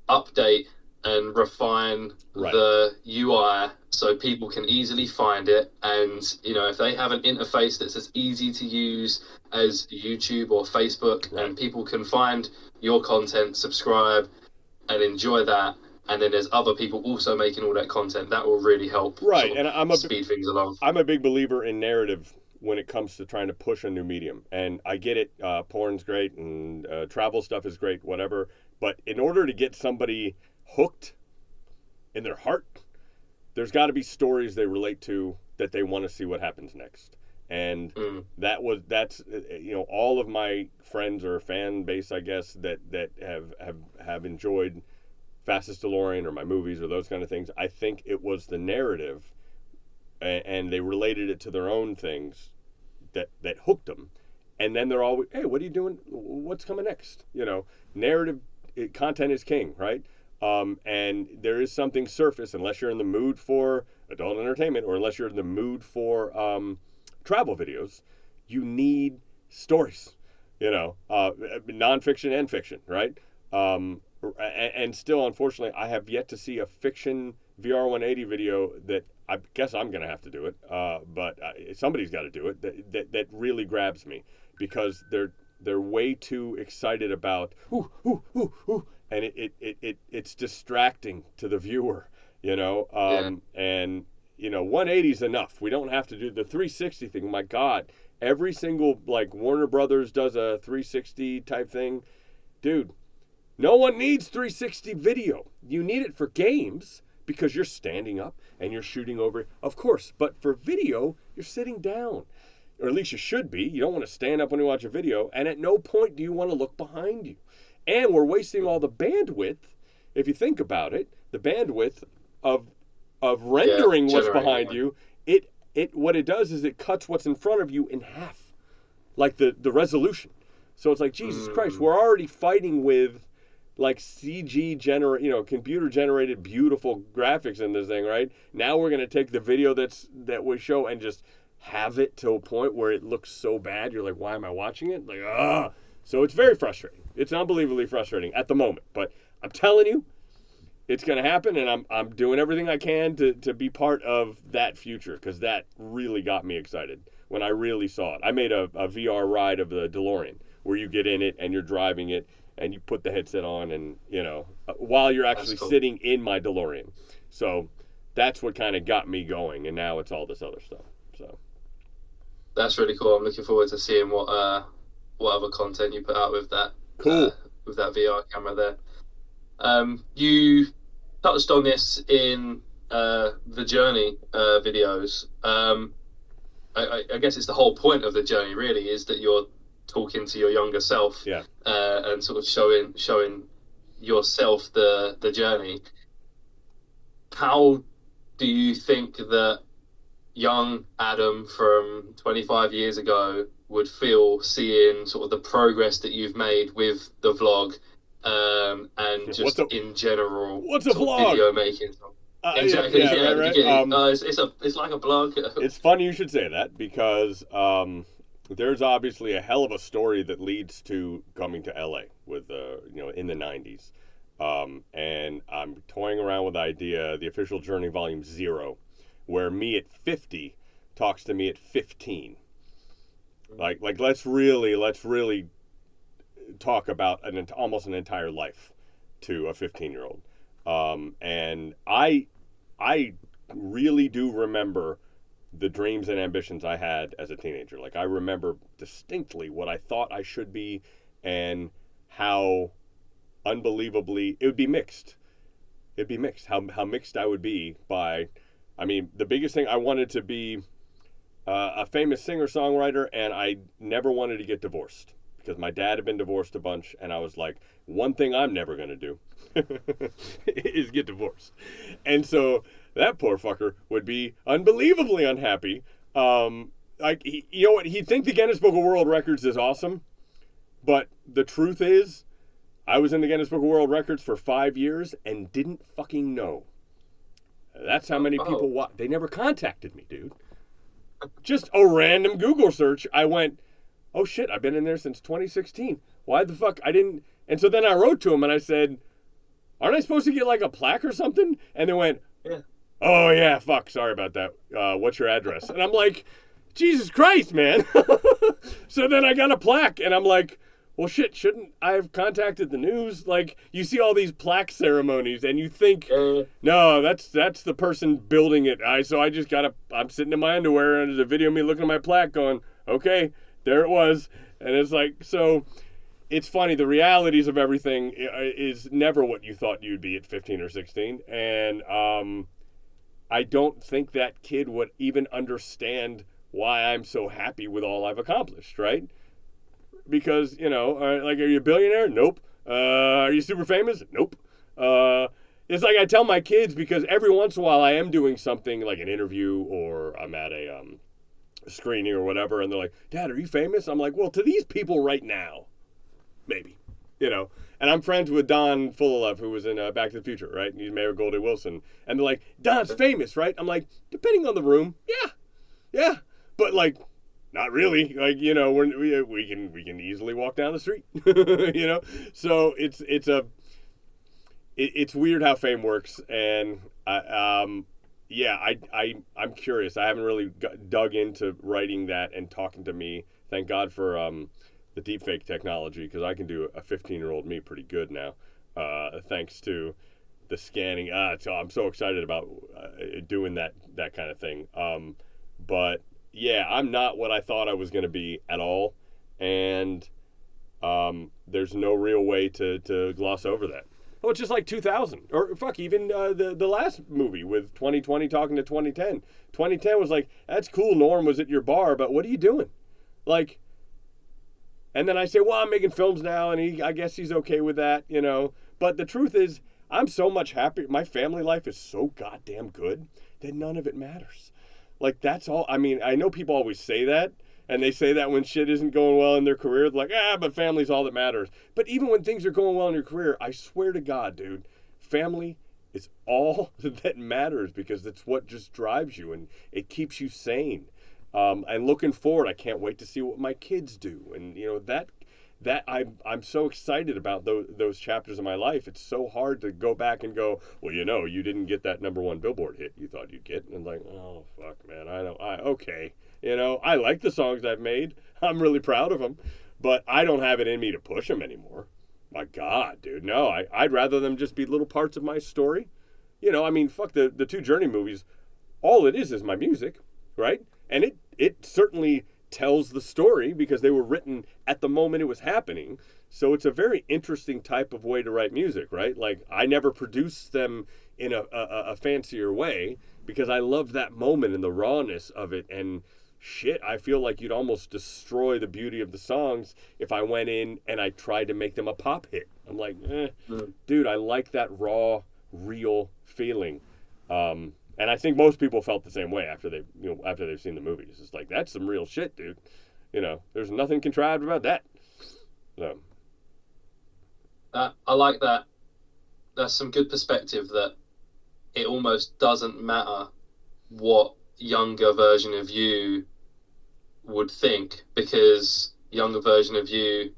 update and refine Right. the UI so people can easily find it. And, if they have an interface that's as easy to use as YouTube or Facebook, Right. and people can find your content, subscribe, and enjoy that. And then there's other people also making all that content. That will really help Right. sort And of speed things along. I'm a big believer in narrative when it comes to trying to push a new medium. And I get it. Porn's great and travel stuff is great, whatever. But in order to get somebody hooked in their heart, there's got to be stories they relate to that they want to see what happens next. And Mm, that's all of my friends or fan base, I guess, that have enjoyed Fastest DeLorean or my movies or those kind of things. I think it was the narrative, and they related it to their own things that hooked them. And then they're always, hey, what are you doing? What's coming next? Narrative content is king, right? And there is something surface, unless you're in the mood for adult entertainment or unless you're in the mood for travel videos, you need stories, nonfiction and fiction, right? And still, unfortunately, I have yet to see a fiction VR 180 video that I guess I'm going to have to do it, but somebody's got to do it. That really grabs me because they're way too excited about and it's distracting to the viewer, yeah. and 180 is enough. We don't have to do the 360 thing. My God, every single like Warner Brothers does a 360 type thing, dude. No one needs 360 video. You need it for games because you're standing up and you're shooting over, of course. But for video, you're sitting down, or at least you should be. You don't want to stand up when you watch a video, and at no point do you want to look behind you. And we're wasting all the bandwidth. If you think about it, the bandwidth of Yeah, rendering what's generating behind one. you, it what it does is it cuts what's in front of you in half, like the resolution. So it's like Jesus Christ, Mm, we're already fighting with like CG computer generated beautiful graphics in this thing, right? Now we're gonna take the video that we show and just have it to a point where it looks so bad. You're like, why am I watching it? Like, ah. So it's very frustrating. It's unbelievably frustrating at the moment. But I'm telling you, it's gonna happen, and I'm doing everything I can to be part of that future because that really got me excited when I really saw it. I made a VR ride of the DeLorean where you get in it and you're driving it and you put the headset on and while you're that's actually cool. sitting in my DeLorean. So that's what kind of got me going, and now it's all this other stuff. So That's really cool. I'm looking forward to seeing what other content you put out with that. cool. With that VR camera there. You touched on this in the Journey videos. I guess it's the whole point of the journey, really, is that you're talking to your younger self, Yeah. And sort of showing yourself the journey. How do you think that young Adam from 25 years ago would feel seeing sort of the progress that you've made with the vlog, and just in general, what's a vlog? Video making? Exactly. Yeah, right. It's like a blog. It's funny you should say that, because there's obviously a hell of a story that leads to coming to LA with in the 90s. And I'm toying around with the idea, the official Journey Volume 0, where me at 50 talks to me at 15. Like let's really talk about almost an entire life to a 15-year-old. And I really do remember the dreams and ambitions I had as a teenager. Like, I remember distinctly what I thought I should be, and how unbelievably it would be mixed. It'd be mixed. How mixed I would be by, I mean, the biggest thing, I wanted to be a famous singer-songwriter, and I never wanted to get divorced, because my dad had been divorced a bunch, and I was like, one thing I'm never going to do is get divorced. And so that poor fucker would be unbelievably unhappy. You know what? He'd think the Guinness Book of World Records is awesome, but the truth is, I was in the Guinness Book of World Records for 5 years and didn't fucking know. That's how many people they never contacted me, dude. Just a random Google search. I went, oh shit, I've been in there since 2016. Why the fuck I didn't? And so then I wrote to him and I said, aren't I supposed to get like a plaque or something? And they went, yeah. Oh yeah, fuck, sorry about that. What's your address? And I'm like, Jesus Christ, man. So then I got a plaque, and I'm like, well shit, shouldn't I have contacted the news? Like, you see all these plaque ceremonies and you think, no, that's the person building it. So I just I'm sitting in my underwear, and there's a video of me looking at my plaque going, okay, there it was. And it's like, so it's funny, the realities of everything is never what you thought you'd be at 15 or 16. And I don't think that kid would even understand why I'm so happy with all I've accomplished, right? Because, like, are you a billionaire? Nope. Are you super famous? Nope. It's like I tell my kids, because every once in a while I am doing something like an interview, or I'm at a screening or whatever, and they're like, Dad, are you famous? I'm like, well, to these people right now, maybe, And I'm friends with Don Fullilove, who was in Back to the Future, right? He's Mayor Goldie Wilson. And they're like, Don's famous, right? I'm like, depending on the room, yeah. But, like, not really. Like, we can easily walk down the street, So it's weird how fame works. And, I'm curious. I haven't really dug into writing that and talking to me. Thank God for the deepfake technology, because I can do a 15-year-old me pretty good now, thanks to the scanning. So I'm so excited about doing that kind of thing. But yeah, I'm not what I thought I was going to be at all, and there's no real way to gloss over that. Oh, it's just like 2000, or fuck, even the last movie with 2020 talking to 2010. 2010 was like, that's cool, Norm was at your bar, but what are you doing? Like, and then I say, well, I'm making films now, and I guess he's okay with that, But the truth is, I'm so much happier. My family life is so goddamn good that none of it matters. Like, that's all. I mean, I know people always say that, and they say that when shit isn't going well in their career. They're like, but family's all that matters. But even when things are going well in your career, I swear to God, dude, family is all that matters, because it's what just drives you, and it keeps you sane. And looking forward, I can't wait to see what my kids do. And, that I'm so excited about those chapters of my life. It's so hard to go back and go, well, you didn't get that #1 Billboard hit you thought you'd get. And I'm like, oh, fuck, man, okay. I like the songs I've made. I'm really proud of them. But I don't have it in me to push them anymore. My God, dude, no. I'd rather them just be little parts of my story. you know, I mean, fuck the two Journey movies. All it is my music, right? And it certainly tells the story because they were written at the moment it was happening. So it's a very interesting type of way to write music, right? Like, I never produced them in a fancier way because I loved that moment and the rawness of it. And shit, I feel like you'd almost destroy the beauty of the songs if I went in and I tried to make them a pop hit. I'm like, dude, I like that raw, real feeling. And I think most people felt the same way after they've seen the movies. It's like, that's some real shit, dude. You know, there's nothing contrived about that. So, I like that. That's some good perspective, that it almost doesn't matter what younger version of you would think, because younger version of you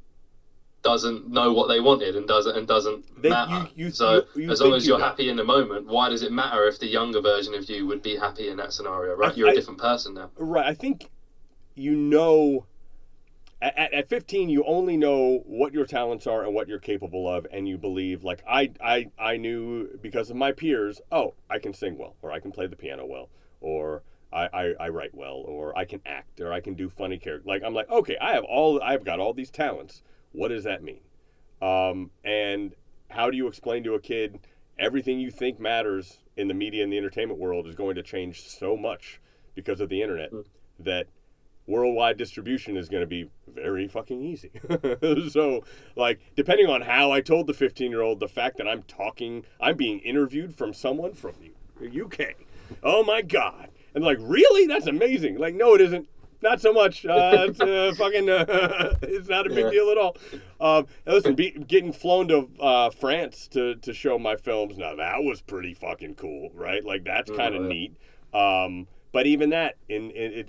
doesn't know what they wanted and doesn't matter. So as long as you're happy in the moment, why does it matter if the younger version of you would be happy in that scenario, right? You're a different person now. Right. I think, you know, at 15, you only know what your talents are and what you're capable of, and you believe, like, I knew because of my peers, oh, I can sing well, or I can play the piano well, or I write well, or I can act, or I can do funny characters. Like, I'm like, okay, I've got all these talents. What does that mean? And how do you explain to a kid everything you think matters in the media and the entertainment world is going to change so much because of the internet that worldwide distribution is going to be very fucking easy. So, like, depending on how I told the 15-year-old, the fact that I'm being interviewed from someone from the UK. Oh my God. And like, really? That's amazing. Like, no, it isn't. Not so much. It's it's not a big deal at all. Listen, getting flown to France to show my films, now that was pretty fucking cool, right? Like, that's kind of neat. But even that,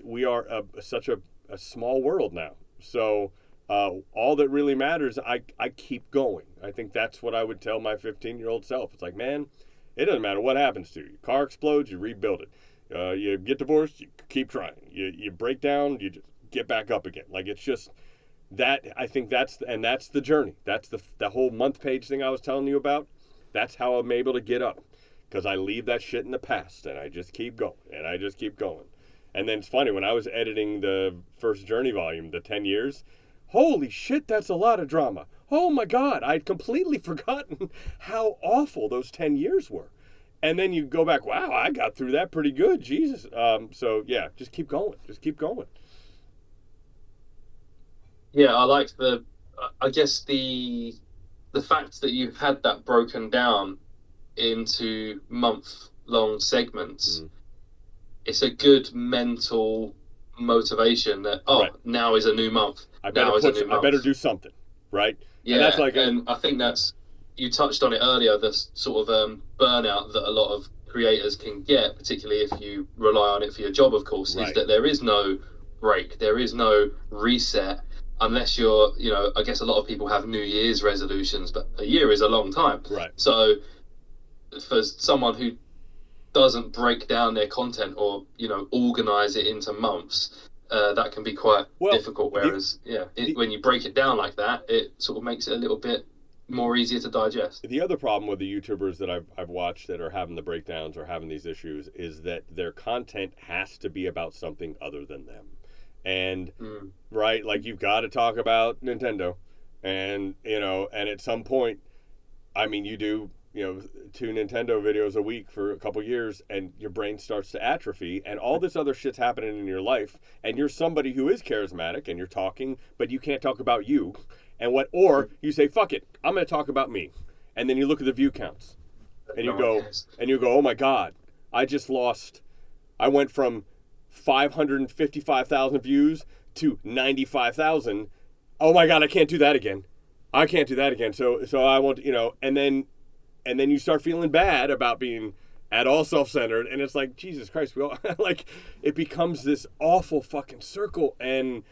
we are such a small world now. So all that really matters, I keep going. I think that's what I would tell my 15-year-old self. It's like, man, it doesn't matter what happens to you. Your car explodes, you rebuild it. You get divorced, you keep trying. You break down, you just get back up again. Like, it's just that. I think that's the journey. That's the whole month page thing I was telling you about. That's how I'm able to get up, because I leave that shit in the past and I just keep going and I just keep going. And then it's funny, when I was editing the first Journey volume, the 10 years, holy shit, that's a lot of drama. Oh my God, I'd completely forgotten how awful those 10 years were. And then you go back, wow, I got through that pretty good, Jesus. So yeah, just keep going. Just keep going. Yeah, I like I guess the fact that you've had that broken down into month-long segments. It's a good mental motivation that, now is a new month. I better do something, right? Yeah, and that's and I think that's, you touched on it earlier, the sort of burnout that a lot of creators can get, particularly if you rely on it for your job, of course, is that there is no break, there is no reset, unless you're, I guess a lot of people have New Year's resolutions, but a year is a long time. Right. So for someone who doesn't break down their content or, organize it into months, that can be quite difficult. Whereas, when you break it down like that, it sort of makes it a little bit more easier to digest. The other problem with the YouTubers that I've watched that are having the breakdowns or having these issues is that their content has to be about something other than them. And, right, like, you've got to talk about Nintendo. And, and at some point, I mean, you do, 2 Nintendo videos a week for a couple years, and your brain starts to atrophy, and all this other shit's happening in your life, and you're somebody who is charismatic, and you're talking, but you can't talk about you. Or you say, fuck it, I'm going to talk about me. And then you look at the view counts and you go, oh my God, I went from 555,000 views to 95,000. Oh my God, I can't do that again. So I want, and then you start feeling bad about being at all self-centered. And it's like, Jesus Christ, we all, like, it becomes this awful fucking circle. And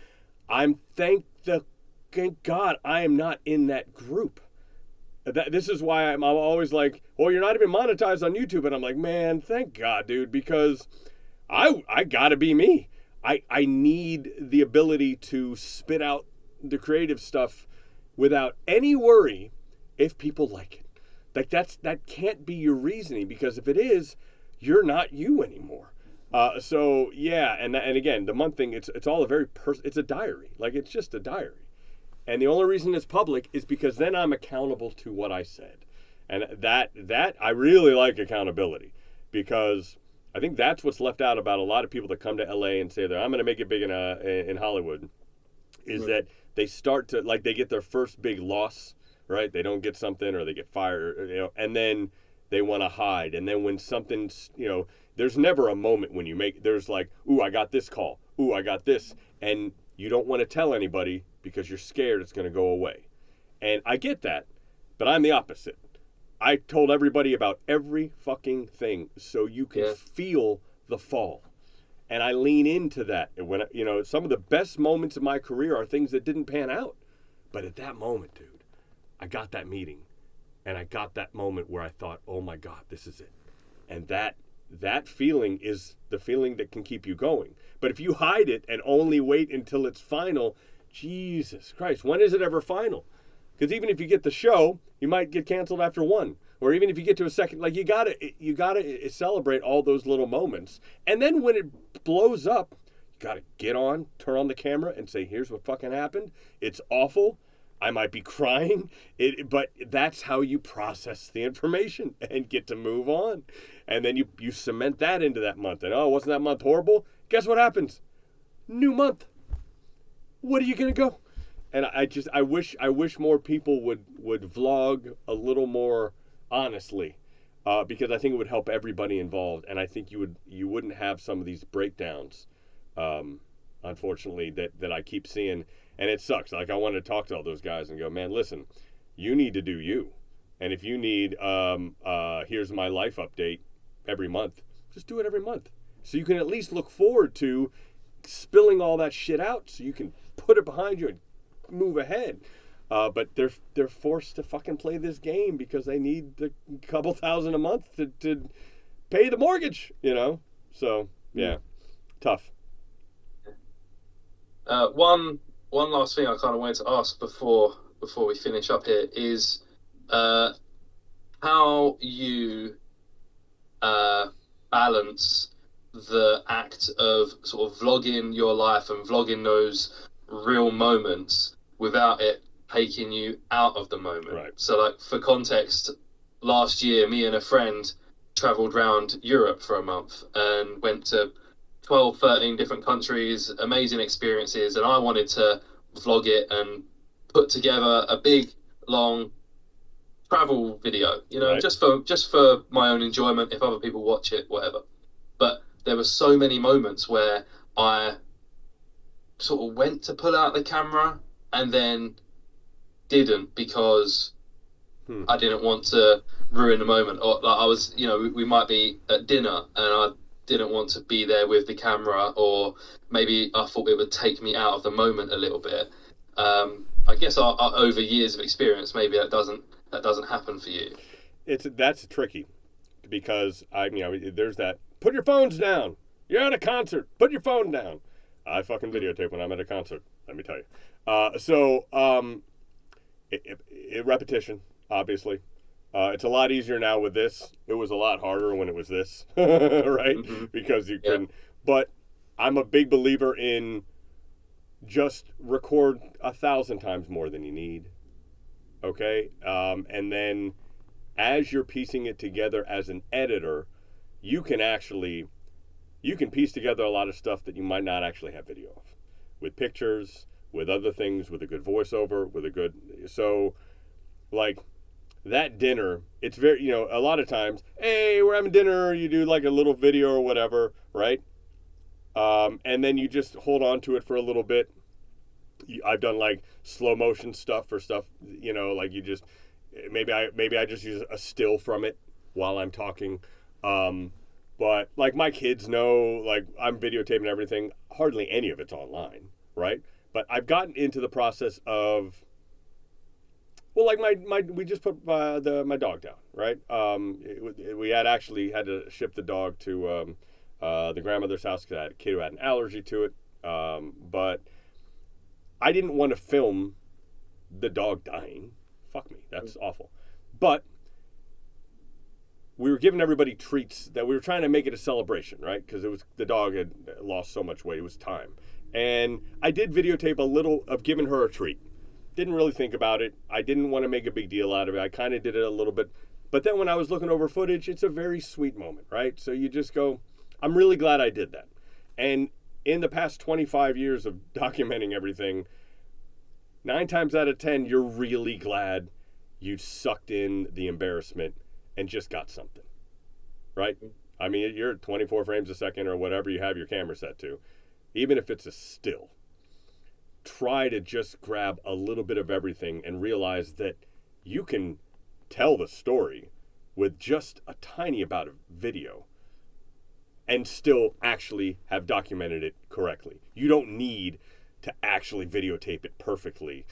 thank God I am not in that group. This is why I'm always like, well, you're not even monetized on YouTube. And I'm like, man, thank God, dude, because I gotta be me. I need the ability to spit out the creative stuff without any worry if people like it. Like that can't be your reasoning, because if it is, you're not you anymore. So yeah, and again, the month thing, it's all a very it's a diary. Like, it's just a diary. And the only reason it's public is because then I'm accountable to what I said. And that I really like accountability, because I think that's what's left out about a lot of people that come to LA and say that I'm going to make it big in Hollywood, is Right. that they start to, like, they get their first big loss, right? They don't get something, or they get fired, and then they want to hide. And then when something's, there's never a moment when there's like, ooh, I got this call. Ooh, I got this. And you don't want to tell anybody because you're scared it's going to go away. And I get that, but I'm the opposite. I told everybody about every fucking thing so you can feel the fall. And I lean into that. And when, some of the best moments of my career are things that didn't pan out. But at that moment, dude, I got that meeting. And I got that moment where I thought, oh my God, this is it. And that feeling is the feeling that can keep you going. But if you hide it and only wait until it's final, Jesus Christ, when is it ever final? Because even if you get the show, you might get canceled after one. Or even if you get to a second, like, you gotta celebrate all those little moments. And then when it blows up, you gotta get on, turn on the camera, and say, here's what fucking happened. It's awful. I might be crying, but that's how you process the information and get to move on. And then you cement that into that month. And, oh, wasn't that month horrible? Guess what happens? New month. What are you gonna go? And I wish more people would vlog a little more honestly, because I think it would help everybody involved. And I think you wouldn't have some of these breakdowns, unfortunately, that I keep seeing. And it sucks. Like, I want to talk to all those guys and go, man, listen, you need to do you. And if you need, here's my life update every month, just do it every month. So you can at least look forward to spilling all that shit out, so you can put it behind you and move ahead. But they're forced to fucking play this game because they need the couple thousand a month to pay the mortgage, So, yeah, tough. One last thing I kind of wanted to ask before we finish up here is how you balance the act of sort of vlogging your life and vlogging those real moments without it taking you out of the moment. Right. So, like, for context, last year, me and a friend traveled around Europe for a month and went to 12, 13 different countries, amazing experiences, and I wanted to vlog it and put together a big, long travel video, Right. just for my own enjoyment, if other people watch it, whatever. But there were so many moments where I sort of went to pull out the camera and then didn't, because I didn't want to ruin the moment. Or, like, I was, we might be at dinner and I didn't want to be there with the camera, or maybe I thought it would take me out of the moment a little bit. I guess over years of experience, maybe that doesn't happen for you. That's tricky, because there's that, put your phones down. You're at a concert. Put your phone down. I fucking videotape when I'm at a concert, let me tell you. Repetition, obviously. It's a lot easier now with this. It was a lot harder when it was this, right? Mm-hmm. Because you can. But I'm a big believer in just record 1,000 times more than you need. Okay? And then as you're piecing it together as an editor, you can piece together a lot of stuff that you might not actually have video of, with pictures, with other things, with a good voiceover, so, like, that dinner, it's very, a lot of times, hey, we're having dinner, you do like a little video or whatever, right? And then you just hold on to it for a little bit. I've done like slow motion stuff for stuff, like you just, maybe I just use a still from it while I'm talking. But like, my kids know, like, I'm videotaping everything. Hardly any of it's online, right? But I've gotten into the process of, well, like we just put my dog down, right? We had to ship the dog to the grandmother's house because I had a kid who had an allergy to it. But I didn't want to film the dog dying. Fuck me, that's awful. But we were giving everybody treats that we were trying to make it a celebration, right? Because the dog had lost so much weight. It was time. And I did videotape a little of giving her a treat. Didn't really think about it. I didn't want to make a big deal out of it. I kind of did it a little bit. But then when I was looking over footage, it's a very sweet moment, right? So you just go, I'm really glad I did that. And in the past 25 years of documenting everything, 9 times out of 10, you're really glad you sucked in the embarrassment and just got something, right? I mean, you're at 24 frames a second or whatever you have your camera set to. Even if it's a still, try to just grab a little bit of everything and realize that you can tell the story with just a tiny amount of video and still actually have documented it correctly. You don't need to actually videotape it perfectly.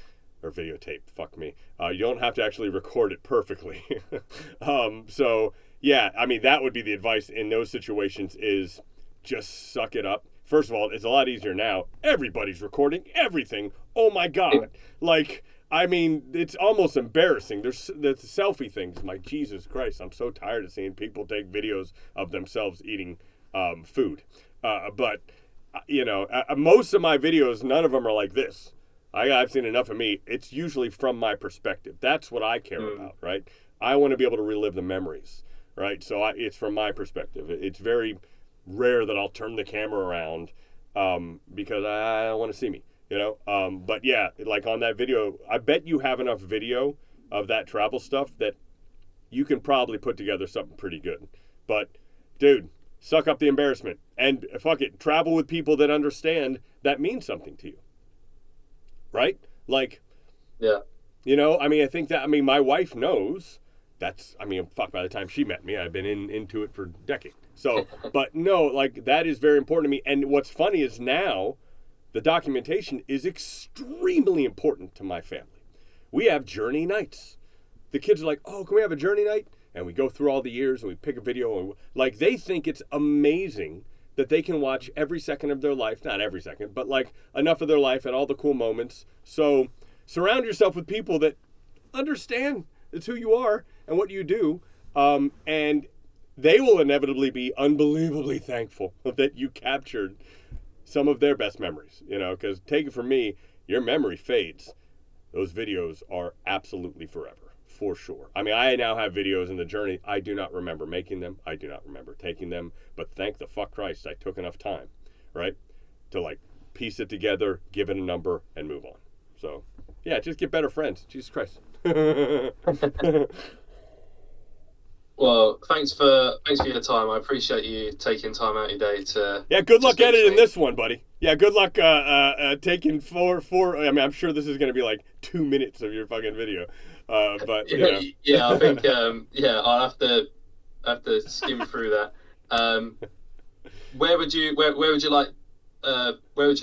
Or videotape, fuck me. You don't have to actually record it perfectly. So, yeah, I mean, that would be the advice in those situations is just suck it up. First of all, it's a lot easier now. Everybody's recording everything. Oh, my God. Like, I mean, it's almost embarrassing. There's the selfie things. My Jesus Christ, I'm so tired of seeing people take videos of themselves eating food. But, you know, most of my videos, none of them are like this. I've seen enough of me. It's usually from my perspective. That's what I care about, right? I want to be able to relive the memories, right? So it's from my perspective. It's very rare that I'll turn the camera around because I don't want to see me, you know? But yeah, like on that video, I bet you have enough video of that travel stuff that you can probably put together something pretty good. But, dude, suck up the embarrassment. And fuck it, travel with people that understand that means something to you. Right? Like, yeah. You know, I mean, I think that, I mean, my wife knows that's, I mean, fuck, by the time she met me, I've been into it for decades. So, but no, like, that is very important to me. And what's funny is now the documentation is extremely important to my family. We have journey nights. The kids are like, oh, can we have a journey night? And we go through all the years and we pick a video. And like, they think it's amazing that they can watch every second of their life, not every second, but like enough of their life and all the cool moments. So surround yourself with people that understand it's who you are and what you do. And they will inevitably be unbelievably thankful that you captured some of their best memories, you know, because take it from me, your memory fades. Those videos are absolutely forever. For sure. I mean, I now have videos in the journey. I do not remember making them. I do not remember taking them. But thank the fuck Christ, I took enough time, right, to like piece it together, give it a number, and move on. So, yeah, just get better friends. Jesus Christ. Well, thanks for your time. I appreciate you taking time out of your day to. Yeah, good luck editing this one, buddy. Yeah, good luck taking four. I mean, I'm sure this is going to be like 2 minutes of your fucking video. But you know. Yeah, I think I'll have to skim through that. Where would you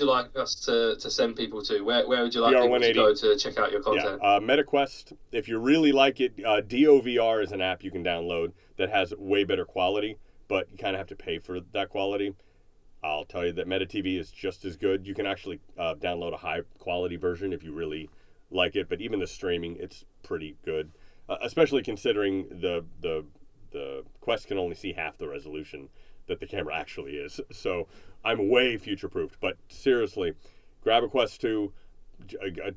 like us to send people to? Where would you like people to go to check out your content? Yeah, MetaQuest. If you really like it, DOVR is an app you can download that has way better quality, but you kind of have to pay for that quality. I'll tell you that Meta TV is just as good. You can actually download a high quality version if you really like it, but even the streaming, it's pretty good, especially considering the Quest can only see half the resolution that the camera actually is. So I'm way future-proofed. But seriously, grab a Quest 2,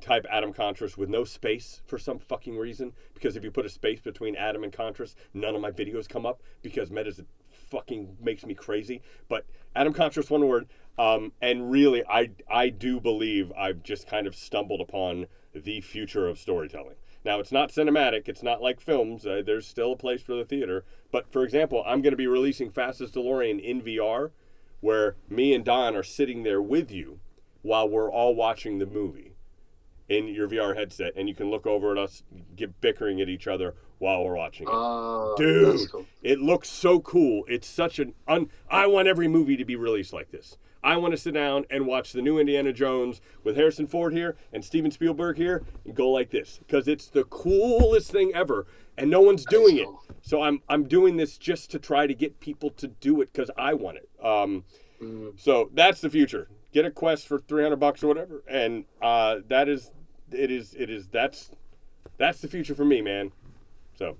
type Atom Contrast with no space for some fucking reason. Because if you put a space between Atom and Contrast, none of my videos come up because Meta's fucking makes me crazy. But Atom Contrast, one word. And really, I do believe I've just kind of stumbled upon the future of storytelling. Now, it's not cinematic. It's not like films. There's still a place for the theater. But, for example, I'm going to be releasing Fastest DeLorean in VR, where me and Don are sitting there with you while we're all watching the movie in your VR headset. And you can look over at us, get bickering at each other while we're watching it. Dude, cool. It looks so cool. It's such an... I want every movie to be released like this. I want to sit down and watch the new Indiana Jones with Harrison Ford here and Steven Spielberg here and go like this because it's the coolest thing ever and no one's doing it. So I'm doing this just to try to get people to do it because I want it. So that's the future. Get a Quest for $300 or whatever, and that's the future for me, man. So.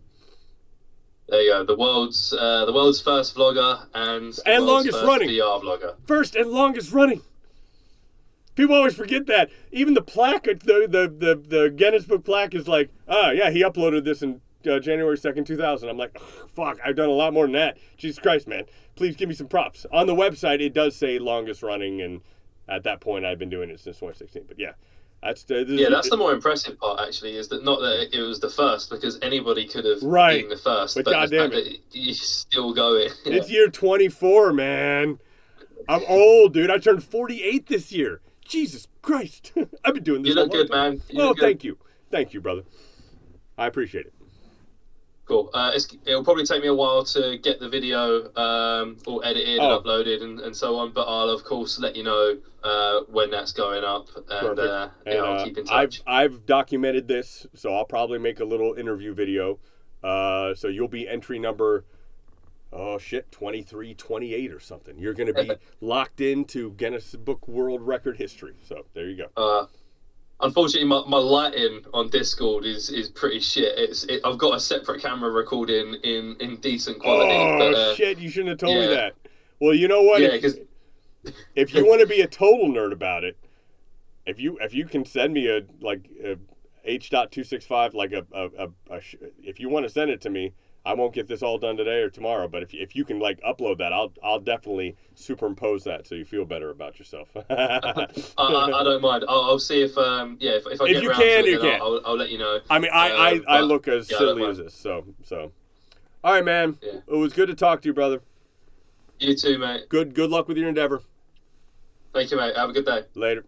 There you go. The world's first vlogger and the And world's longest first running. VR vlogger. First and longest running. People always forget that. Even the plaque, the Guinness Book plaque is like, yeah, he uploaded this in January 2nd, 2000. I'm like, fuck, I've done a lot more than that. Jesus Christ, man. Please give me some props. On the website, it does say longest running, and at that point, I've been doing it since 2016. But yeah, that's the more impressive part, actually, is that not that it was the first, because anybody could have been the first, but goddamn it, you're still going. It's year 24, man. I'm old, dude. I turned 48 this year. Jesus Christ. I've been doing this. You look good, man. Thank you. Thank you, brother. I appreciate it. Cool. It'll probably take me a while to get the video all edited and uploaded and so on, but I'll, of course, let you know when that's going up, and I'll keep in touch. I've documented this, so I'll probably make a little interview video. So you'll be entry number 23, 28 or something. You're going to be locked into Guinness Book World Record history. So there you go. Unfortunately, my lighting on Discord is pretty shit. I've got a separate camera recording in decent quality. Oh, shit, you shouldn't have told me that. Well, you know what? Yeah, if you want to be a total nerd about it, if you can send me a H.265, if you want to send it to me, I won't get this all done today or tomorrow, but if you can upload that, I'll definitely superimpose that so you feel better about yourself. I don't mind. I'll see if I get around to it, I'll let you know. I mean, I look as silly as this, so. All right, man. Yeah. It was good to talk to you, brother. You too, mate. Good luck with your endeavor. Thank you, mate. Have a good day. Later.